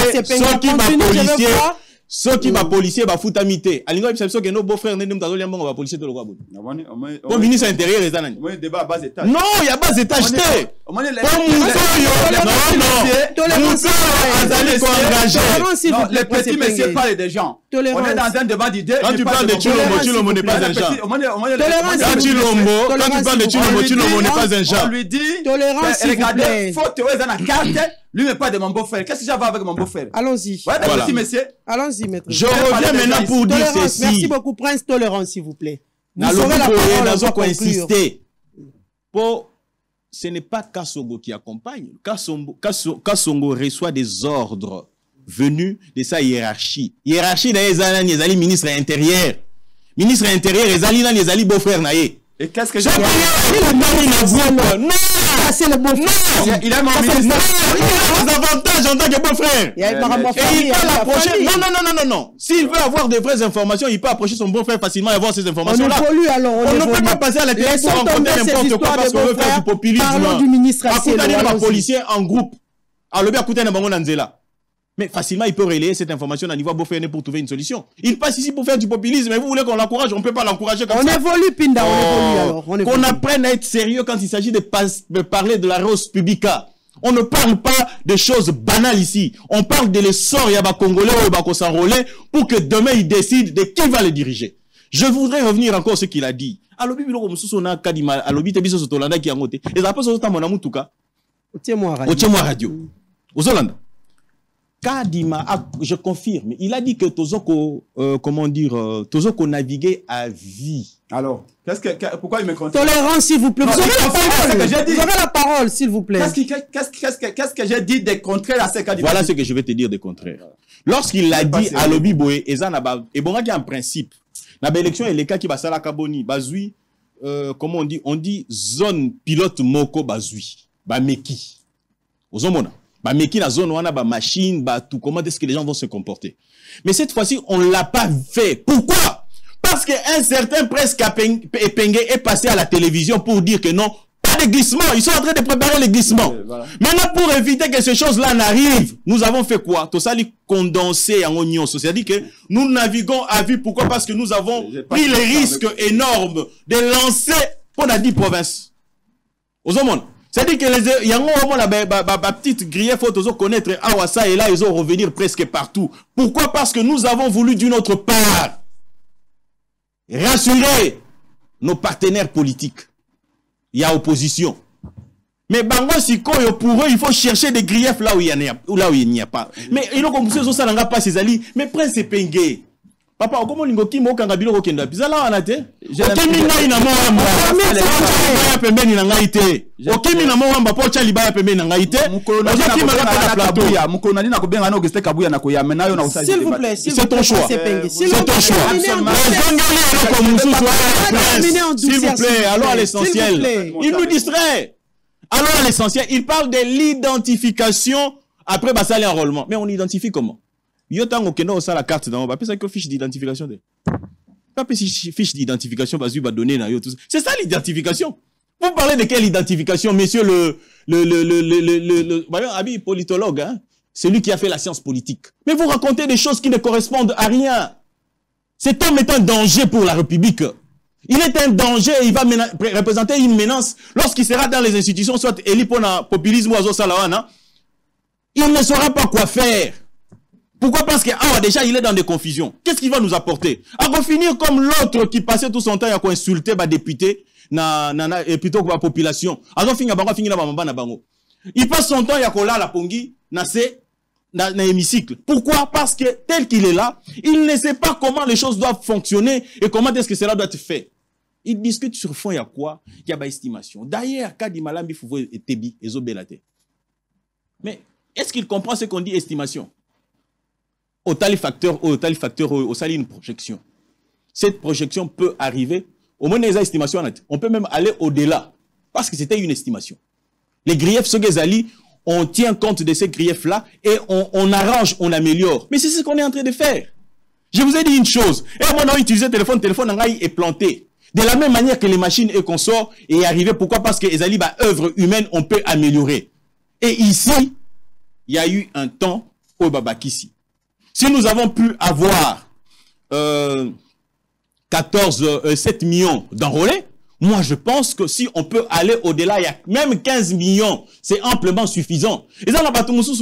ceux qui va policier va futamité. Alingo biso que nos beaux-frères n'aiment pas liambo va policier de le quoi. Bon ministre intérieur les anani. Débat bas étage. Non, il y a bas étage té. Non. Les petits messieurs parlent des gens. On est dans un débat d'idées. Quand tu parles de Chilombo n'est pas un genre. Quand tu parles de Chilombo n'est pas un genre. On lui dit tolérance. Regardez, faut te voir dans la carte. Lui n'est pas de mon beau-frère. Qu'est-ce que j'ai à voir avec mon beau-frère? Allons-y. Ouais, petit monsieur. Allons-y, maître. Je reviens maintenant pour dire ceci. Merci beaucoup, Prince. Tolérance, s'il vous plaît. Vous aurez la parole, insister. Ce n'est pas Kassongo qui accompagne. Kassongo reçoit des ordres venus de sa hiérarchie. Hiérarchie des ali ministre intérieur. Ministre intérieur, les ali beau-frère naïe. Et qu'est-ce que j'ai non, c'est le beau-frère. Il a mon ministre. Il a des avantages en tant que beau-frère. Et il peut l'approcher. Non. S'il veut avoir des vraies informations, il peut approcher son beau-frère facilement et avoir ces informations-là. On ne peut pas passer à la télé pour rencontrer n'importe quoi parce qu'on veut faire du populisme. Parlons du ministre. Un policier en groupe. Alors, le bien écouter un bango nanzela. Mais facilement, il peut relayer cette information à niveau beau-frère pour trouver une solution. Il passe ici pour faire du populisme. Mais vous voulez qu'on l'encourage? On ne peut pas l'encourager comme ça. On évolue, Pinda, on évolue alors. Qu'on apprenne à être sérieux quand il s'agit de parler de la rose publica. On ne parle pas de choses banales ici. On parle de l'essor yaba congolais ou yaba s'enrôler pour que demain il décide de qui va le diriger. Je voudrais revenir encore à ce qu'il a dit. Alobi biloko mususu na kadima alobi te biso sotolanda ki yangote. Les appels sont à mon amutuka. Otiens-moi radio. Aux Hollande. Kadima, je confirme, il a dit que Tozoko, Tozoko naviguait à vie. Alors, pourquoi il me conteste? Tolérance, s'il vous plaît. Vous avez la parole, s'il vous plaît. Qu'est-ce que j'ai dit des contraires à ce Kadima? Voilà ce que je vais te dire des contraires. Lorsqu'il l'a dit à Lobi Boé, et bon, en principe, la élection est le cas qui va à la Kaboni, Bazui, comment on dit zone pilote Moko Bazui, Bameki. Aux hommes, Meki na zone wana ba machine ba tout, comment est-ce que les gens vont se comporter? Mais cette fois-ci on l'a pas fait. Pourquoi? Parce qu'un certain presque Epengé est passé à la télévision pour dire que non, pas de glissement, ils sont en train de préparer le glissement. Voilà. Maintenant pour éviter que ces choses-là n'arrivent, nous avons fait quoi? Tout ça les condensé en oignon, c'est-à-dire que nous naviguons à vue. Pourquoi? Parce que nous avons pris les risques énormes de lancer pour la 10 provinces. Aux hommes. C'est-à-dire que les gens la petite grille, il faut connaître Awasa et là, ils vont revenir presque partout. Pourquoi? Parce que nous avons voulu d'une autre part rassurer nos partenaires politiques. Il y a opposition. Mais bango sikoyo pour eux, il faut chercher des griefs là où il n'y a pas. Mais il faut qu'on ça n'a pas ses alliés. Mais Prince Epengé, Papa, comment on dit que Kangabilo Okenda Bizala Anate? Okimi na Moamba. Pembeni na ngaite. Okimi na Moamba pocha libaya pembeni na ngaite. Mukolonali na kobenga na Auguste Kabuya na koyame nayo na usali. S'il vous plaît, c'est ton choix. C'est ton choix. S'il vous plaît, allons à l'essentiel. Il nous distrait. Allons à l'essentiel. Il parle de l'identification après Bassali enrôlement. Mais on identifie comment? Yotango keno ça la carte dans pas ça que fiche d'identification de pas fiche d'identification parce qu'il va donner na yo tout ça. C'est ça l'identification. Vous parlez de quelle identification, monsieur le Abi politologue, hein? C'est lui qui a fait la science politique. Mais vous racontez des choses qui ne correspondent à rien. Cet homme est un danger pour la République. Il est un danger et il va représenter une menace lorsqu'il sera dans les institutions, soit élu pour le populisme ou à Zosalawana. Il ne saura pas quoi faire. Pourquoi? Parce que déjà il est dans des confusions. Qu'est-ce qu'il va nous apporter? À finir comme l'autre qui passait tout son temps à insulter les députés et plutôt que la population. Il passe son temps à la pongi dans l'hémicycle. Pourquoi? Parce que tel qu'il est là, il ne sait pas comment les choses doivent fonctionner et comment est-ce que cela doit être fait. Il discute sur fond, il y a quoi? Il y a pas estimation. D'ailleurs, Kadi Malambi Fouvo et Tebi et Zobelate. Mais est-ce qu'il comprend ce qu'on dit estimation? Au tali facteur, au sali une projection. Cette projection peut arriver, au moins des estimations, on peut même aller au-delà, parce que c'était une estimation. Les griefs, ce que on tient compte de ces griefs-là, et on arrange, on améliore. Mais c'est ce qu'on est en train de faire. Je vous ai dit une chose, et moi, on a utilisé le téléphone est planté. De la même manière que les machines et consorts est arrivé, pourquoi? Parce que les œuvres humaines, on peut améliorer. Et ici, il y a eu un temps au Babakissi. Si nous avons pu avoir 7 millions d'enrôlés, moi je pense que si on peut aller au-delà, il y a même 15 millions, c'est amplement suffisant. Et ça, on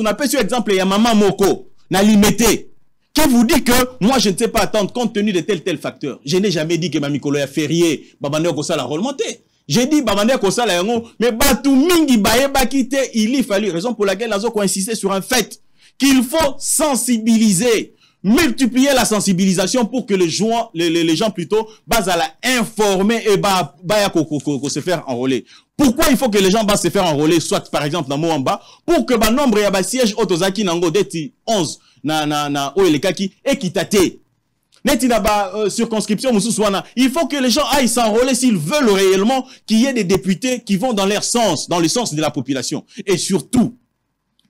a pas sur exemple, il y a Maman Moko, n'a limité, qui vous dit que moi je ne sais pas attendre compte tenu de tel facteur. Je n'ai jamais dit que ma Mikolo a férié, Babane Okosala a remonté. J'ai dit Babane Okosala yango, mais Batou Mingi Baye Bakite, il y fallu, raison pour laquelle Nazo a insisté sur un fait. Qu'il faut sensibiliser, multiplier la sensibilisation pour que les gens plutôt basent à la informer et se faire enrôler. Pourquoi il faut que les gens se faire enrôler, soit par exemple dans Moamba, pour que le nombre de sièges Otozaki Nango d'être 11 na Oelekaki équitaté. Circonscription, il faut que les gens aillent s'enrôler s'ils veulent réellement qu'il y ait des députés qui vont dans leur sens, dans le sens de la population. Et surtout,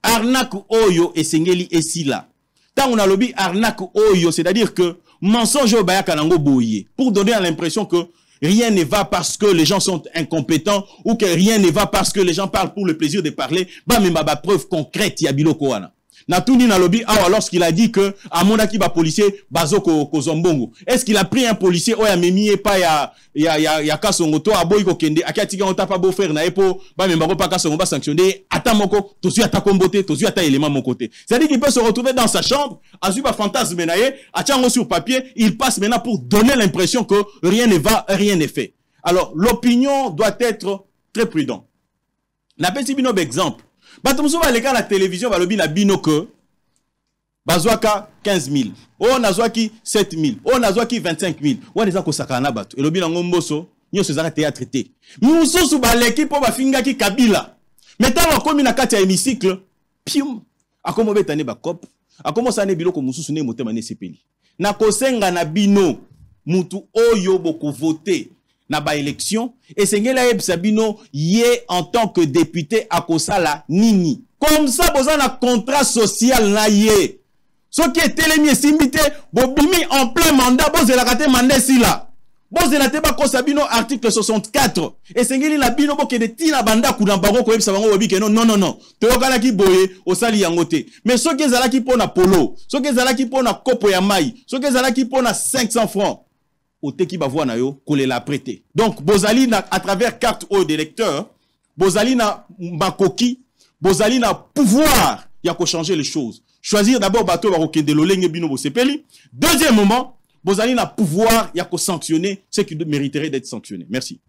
arnaque oyo et sengeli et sila. Tant on a lobby arnaque oyo, c'est-à-dire que mensonge au baya kanango boye, pour donner l'impression que rien ne va parce que les gens sont incompétents ou que rien ne va parce que les gens parlent pour le plaisir de parler. Bah mais ma preuve concrète ya biloko wana. Natuni na lobby lorsqu'il a dit que à monaki ba policier bazo ko zombongo. Est-ce qu'il a pris un policier oya memi et pas ya kasongo to aboy ko kende akatika on tapa beau frère na epo ba memba ko pa kasongo ba sanctionner ata moko to suis ata kombote to suis ata élément mon côté. C'est-à-dire qu'il peut se retrouver dans sa chambre, azu ba fantasme menaye, atango sur papier, il passe maintenant pour donner l'impression que rien ne va, rien n'est fait. Alors l'opinion doit être très prudent. Na petit bino exemple. Batumso va à la télévision, va lobby na bino que bazwaka 15 000. Oh nazwaki 7 000. Oh nazwaki 25 000. Ou neza ko sakana batu. Et lobby na ngomboso, nyo se zaka théâtre té. Mususu ba l'équipe po ba fingaki Kabila. Maintenant on komi na kati ya hémicycle, pium. Akomo betane ba cop. Akomo sa ne biloko mususu ne motema ne sepeli. Na kosenga na bino mutu oyo boko voter. Na ba élection et sengela ebsabino yé en tant que député à Kosala nini comme ça boza na contrat social na yé ce qui est télémi simbité bobimi en plein mandat bozela kate mandat si là bozela te ba kosabino article 64 et sengeli la bino boke de tina banda kuna bango ko ebsa bango bobi ke non to yokala ki boye osali yangote mais ce qui ezala ki pona polo ce qui ezala ki pona kopo ya mai ce qui ezala ki pona 500 francs Oteki ba voix na yo ko la prêter. Donc bozali na à travers carte au d'électeur, bozali na makoki, bozali na pouvoir ya ko changer les choses. Choisir d'abord bateau ba kokende lolenge bino bo sepeli. Deuxièmement, bozali na pouvoir ya ko sanctionner ce qui mériterait d'être sanctionné. Merci.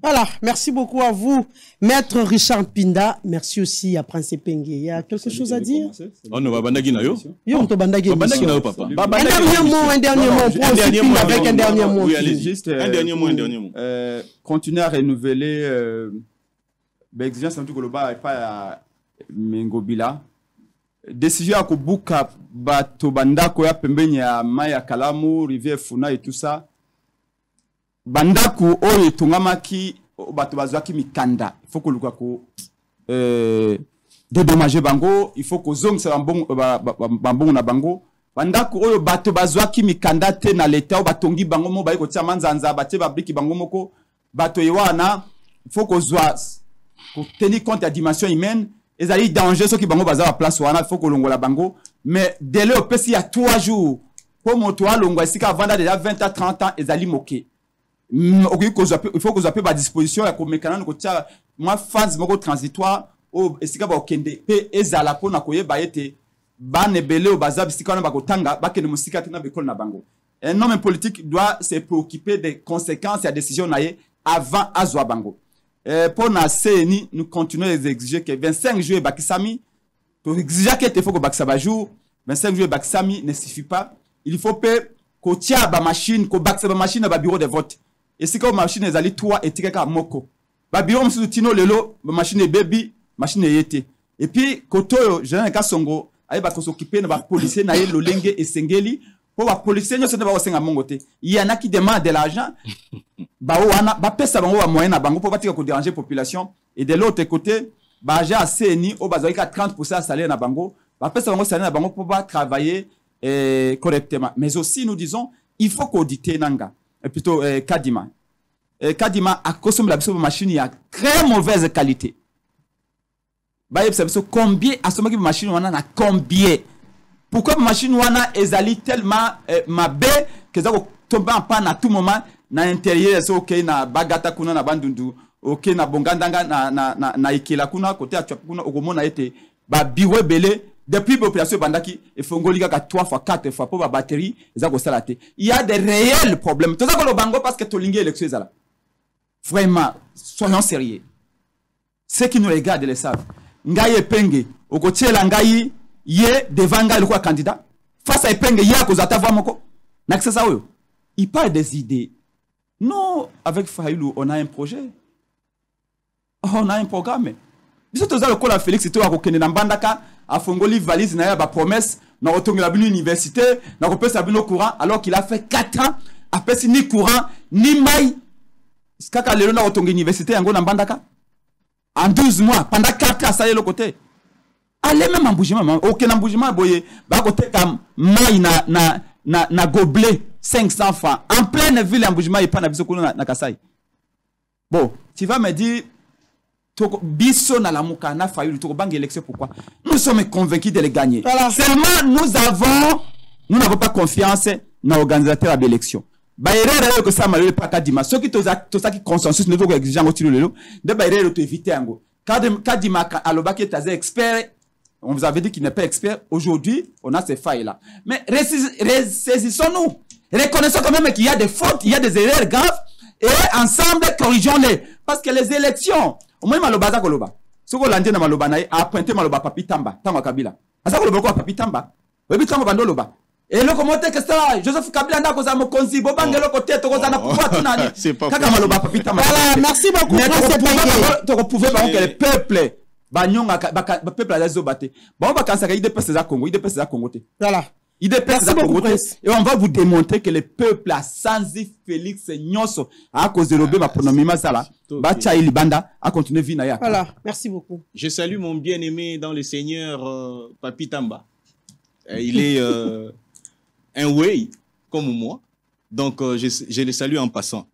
Voilà, merci beaucoup à vous, Maître Richard Pinda. Merci aussi à Prince Pengue. Il y a quelque chose à dire? Oh non, Bandagi na yo. Yo, on te bandagi. Bandagi na yo, papa. Un dernier mot. Avec un dernier mot. Oui, allez, juste un dernier mot. Continuer à renouveler l'exigence de Goloba et pas à Mengobila. Décision à Kubuka, Bato Bandako ya pembeni ya Maya Kalamu, Rivière Funa et tout ça. Bandaku oyo tungamaki bato bazwaki mikanda. Il faut que le ko dédommager bango, il faut que zongsa bambongo na bango. Bandaku oyo bato bazwaki mikanda te na leta batongi bango mo bayi ko tia manzanza batie babriki bango moko bato yewana, il faut que zwa pour tenir compte de la dimension humaine. Et ça y danger ceux qui bango baza place wana, il faut que longola bango. Mais dès le PC il y a 3 jours pour mon toit longo esika vanda déjà 20 à 30 ans et ali moqué. Il faut que vous appuyez à disposition et comme mécanisme que moi fans moko transitoire au esika ba okende pe ezala pona koye ba ete ba nebele au bazab sika na ba kotanga ba kende musika tena bekol na bango. Un homme politique doit se préoccuper des conséquences et des décisions naie avant azwa bango. Pour na CNI nous continuons à exiger que 25 juillet bakisami pour exiger que il faut que bakisaba jour 25 juillet bakisami ne suffit pas. Il faut pe ko tia ba machine ko bakisaba machine ba bureau de vote. Et si comme machine ezali toi et tika moko ba bureau msu tino lelo ba machine baby machine yete et puis koto jean kasongo ayi ba s'occuper na ba policier na ye lolenge esengeli pour ba policier nyo se ba osenga mongote il y en a qui demandent de l'argent ba wana ba pesa bango ba moyen na bango pour pas tika ko déranger population et de l'autre côté ba ja CNI au bazali ka 30% salaire na bango ba pesa bango salaire na bango pour pas travailler correctement. Mais aussi nous disons il faut qu'auditer nanga plutôt Kadima. Kadima a consommé la machine à très mauvaise qualité. Combien a sommé que machine wana na combien? Pourquoi la machine wana ezali tellement mabe que ça tombe en panne à tout moment na intérieur c'est OK na bagata kuna na bandundu OK na bongandanga na ikela kuna côté atwa kuna okomona ete ba biwe belé. Depuis l'opération Bandaki, il faut que 3 fois 4 fois pour la batterie, il y a des réels problèmes. Tout ça, le bango parce que tu as l'élection. Vraiment, soyons sérieux. Ceux qui nous regardent le savent. Ngaye Penge, au côté de Langaye, yé devant Ngaye le candidat. Face à Penge, yé à cause de ta voix moko. Il parle des idées. Nous, avec Faïlou, on a un projet. On a un programme. Biso toza lokola Félix to akokende na mbandaka afongoli valise na ya ba promesse na rotongela bino université na kopesa bino courant alors qu'il a fait 4 ans apesi ni courant ni mai kaka lelo na rotonga université yango na mbandaka en 12 mois pendant 4 ans ça y est le côté allez même en bougement OK na bougement boye ba côté kam mai na gobelet 500 francs en pleine ville en bougement et pas na biso na Kasai. Bon, tu vas me dire Bisso na la muka na failli to bang élection pourquoi nous sommes convaincus de les gagner. Voilà. Seulement nous n'avons pas confiance dans l'organisateur de l'élection. Ba erreur que ça malheureux pas Kadima ceux qui to ça qui consensus ne veut exigeant au tiro lelo de ba erreur to éviter ngo Kadima alobaki taze expert on vous avait dit qu'il n'est pas expert aujourd'hui on a ces failles là mais ressaisissons-nous reconnaissons quand même qu'il y a des fautes il y a des erreurs graves et ensemble corrigeons-les parce que les élections au moins maloba za koloba soko lande na maloba na a pointer maloba papi tamba tango kabila asa koloba ko papi tamba webi tango bando loba et le commentaire que ça Joseph Kabila ndako za mokonzi bobangelo ko tete ko za na pouvoir tunani kaka maloba papi tamba. Voilà, merci beaucoup. To pouvez pas que le peuple banyonga peuple la zobate ba ba kansa ka IDPS za Congo IDPS za Congo te. Voilà. IDPS et on va vous démontrer que le peuple a Sanzi Félix Nyonso à cause de l'obé ma pronomima sala bacha ilibanda a continuer vie na ya. Voilà, merci beaucoup. Je salue mon bien-aimé dans le Seigneur Papi Tamba. Il est un way comme moi. Donc je le salue en passant.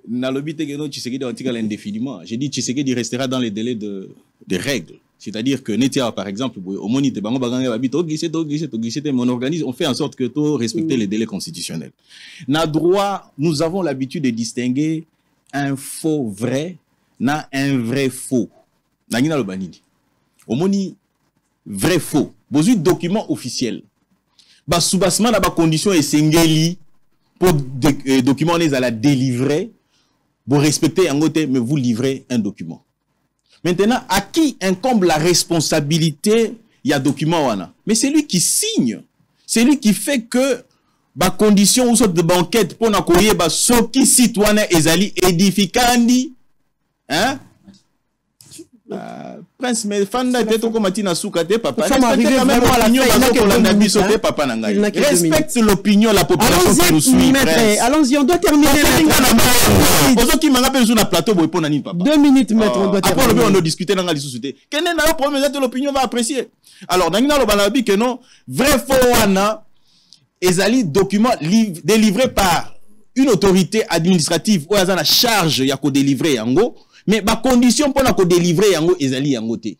Nalobi Tegeno Tshisekedi antika indéfiniment. J'ai dit Tshisekedi restera dans les délais de règles. C'est-à-dire que Netia, par exemple, au moni de Bango Baganga Babito, mon organisme, on fait en sorte que tout respecter les délais constitutionnels. Na droit, nous avons l'habitude de distinguer un faux vrai, na un vrai faux. Nagina le banidi. Au moni, vrai faux. Besoin de documents officiels. Bas soubassement na ba condition et sengeli pour documents les à la délivrer. vous respectez un côté, mais vous livrez un document. Maintenant, à qui incombe la responsabilité, il y a document wana. Mais c'est lui qui signe. C'est lui qui fait que ba condition ou sorte de banquette pour n'accueillir ba soki citoyen ezali édificandi. Hein? Prince, mais fan de tête comme Matina Soukate, papa. Respecte l'opinion de la population qui nous suit. Allons-y, on doit terminer. 2 minutes, maître, on doit terminer. Après, on doit discuter dans la société. Quel est le problème de l'opinion va apprécier? Alors, dans le balabi que non, vrai faux ezali document délivré par une autorité administrative ou à la charge ya ko délivrer yango. Mais ma condition pour la délivrer yango ezali yango te.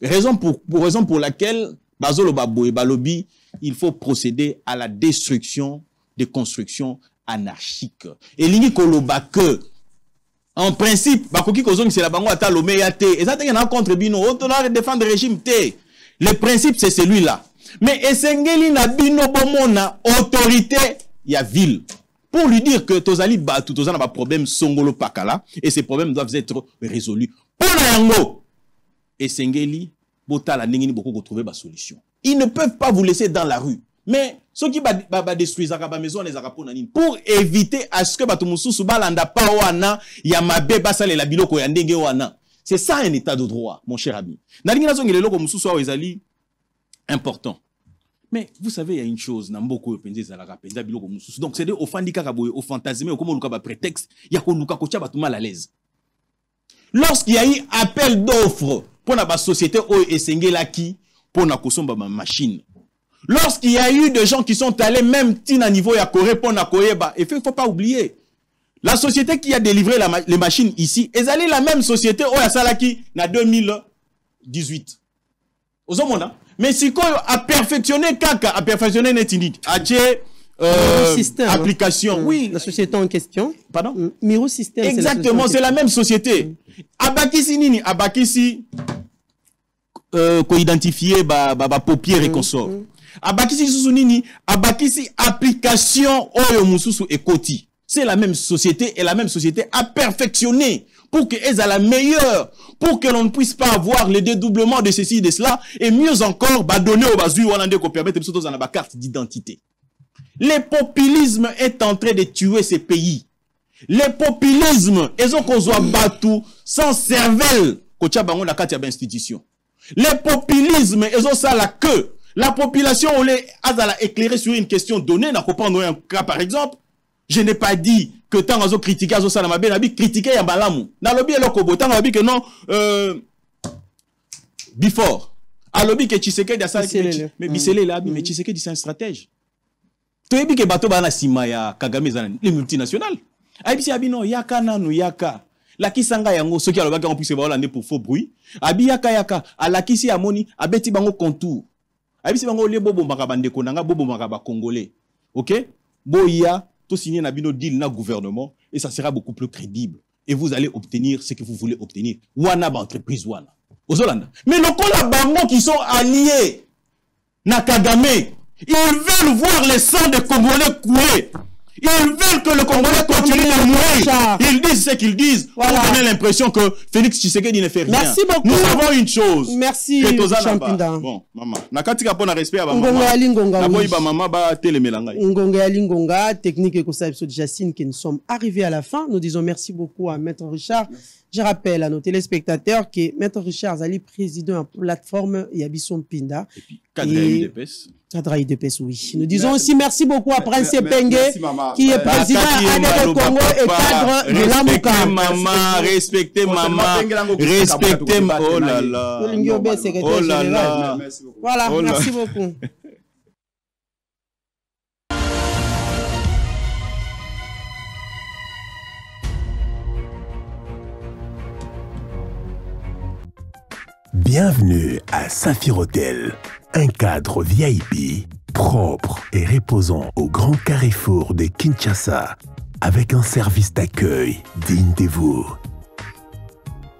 Raison pour laquelle bazolo baboy balobi, il faut procéder à la destruction des constructions anarchiques. Et lingi koloba que en principe bakoki kozongi c'est la bango ata lomé ya te. Et ça te na contre bino, on doit défendre le régime te. Le principe c'est celui-là. Mais esengeli na bino bomona autorité ya ville. Pour lui dire que tozali batu tozana ba problème songolo pakala et ces problèmes doivent être résolus. Pour yango esengeli botala ndengini beaucoup trouver ba solution. Ils ne peuvent pas vous laisser dans la rue. Mais ceux qui ba détruire ba maison les arapona nini pour éviter à ce que batu mususu balanda pa wana ya mabe basale la biloko ya ndenge wana. C'est ça un état de droit, mon cher ami. Na ndingi nazongele loko mususu wa ezali important. Mais vous savez, il y a une chose, donc c'est au au fantasme, au comme on prétexte, il y a qu'on mal à l'aise. Lorsqu'il y a eu appel d'offres pour la société pour la machine, lorsqu'il y a eu des gens qui sont allés même à niveau à Corée pour la Corée, il ne faut pas oublier, la société qui a délivré les machines ici, est allée la même société au Salaki en 2018. Aux hommes, mais si quoi a perfectionné Kaka, a perfectionné Netinit, application. Oui, la société en question. Pardon? Miro System. Exactement, c'est la même société. Abakisi nini, Abakisi co-identifié ba paupières et consorts. Abakisi susunini, Abakisi application Oyo Mususu et Koti. C'est la même société et la même société a perfectionné pour qu'elles aient la meilleure, pour que l'on ne puisse pas avoir le dédoublement de ceci et de cela, et mieux encore, donner au bazou hollandais qu'on permette de dans la carte d'identité. Le populisme est en train de tuer ces pays. Le populisme, ils ont qu'on soit battu sans cervelle, qu'on tient bango la carte institution. Le populisme, ils ont ça la queue. La population, on les a éclairé sur une question donnée, n'a pas prendre un cas par exemple. Je n'ai pas dit que tant qu'on critiqué ça na mabe na bi critiquer ya balamu na lobi eloko tant que non before a lobi que Tshisekedi a ça mais Bisele là mais Tshisekedi c'est un stratège to ebi que bato bana sima ya Kagame za les multinationales abisi abino yaka nanu yaka la kisanga yango ceux qui aloba qu'on puisse ba hollandais pour faux bruit abi yaka ala kisi amoni abeti bango contour abisi bango le bobo makabande konanga bobo makaba congolais OK boya tout signer un deal na gouvernement et ça sera beaucoup plus crédible et vous allez obtenir ce que vous voulez obtenir. Wana ba entreprise wana. Aux Hollande. Mais le collaborateurs qui sont alliés na Kagame, ils veulent voir les sangs des Congolais couler. Ils veulent que le Congolais continue de mourir. Ils disent ce qu'ils disent. Voilà. Pour donner l'impression que Félix Tshisekedi ne fait rien. Merci beaucoup. Nous savons une chose. Merci. Champinda. Bon, maman. Nakatika pona respect à maman. Naboyiba maman ba telemelanga. Ngonga Lingonga, technique et conception de Jacine, que nous sommes arrivés à la fin. Nous disons merci beaucoup à Maître Richard. Je rappelle à nos téléspectateurs que Maître Richard Zali, président de la plateforme Yabisson Pinda. Et puis, cadre UDPS. Cadre UDPS, oui. Nous disons aussi merci beaucoup à Prince Pengue, qui est président du Congo et cadre de l'Amouka. Respectez maman, respectez maman. Oh là là. Oh là là. Voilà, merci beaucoup. Bienvenue à Saphir Hotel, un cadre VIP, propre et reposant au grand carrefour de Kinshasa, avec un service d'accueil digne de vous.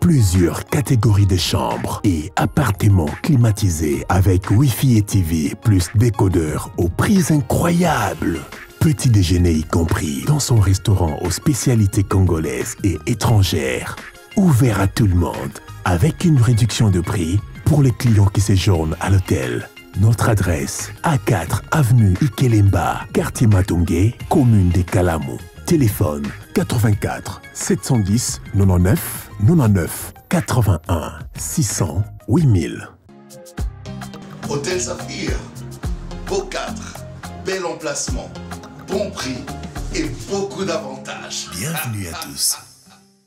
Plusieurs catégories de chambres et appartements climatisés avec Wi-Fi et TV plus décodeur aux prix incroyables. petit déjeuner y compris, dans son restaurant aux spécialités congolaises et étrangères. Ouvert à tout le monde, avec une réduction de prix pour les clients qui séjournent à l'hôtel. Notre adresse, A4 avenue Ikelemba, quartier Matongé, commune des Kalamou. Téléphone 84 710 99 99 81 600 8000. Hôtel Saphir, beau 4, bel emplacement, bon prix et beaucoup d'avantages. Bienvenue à tous.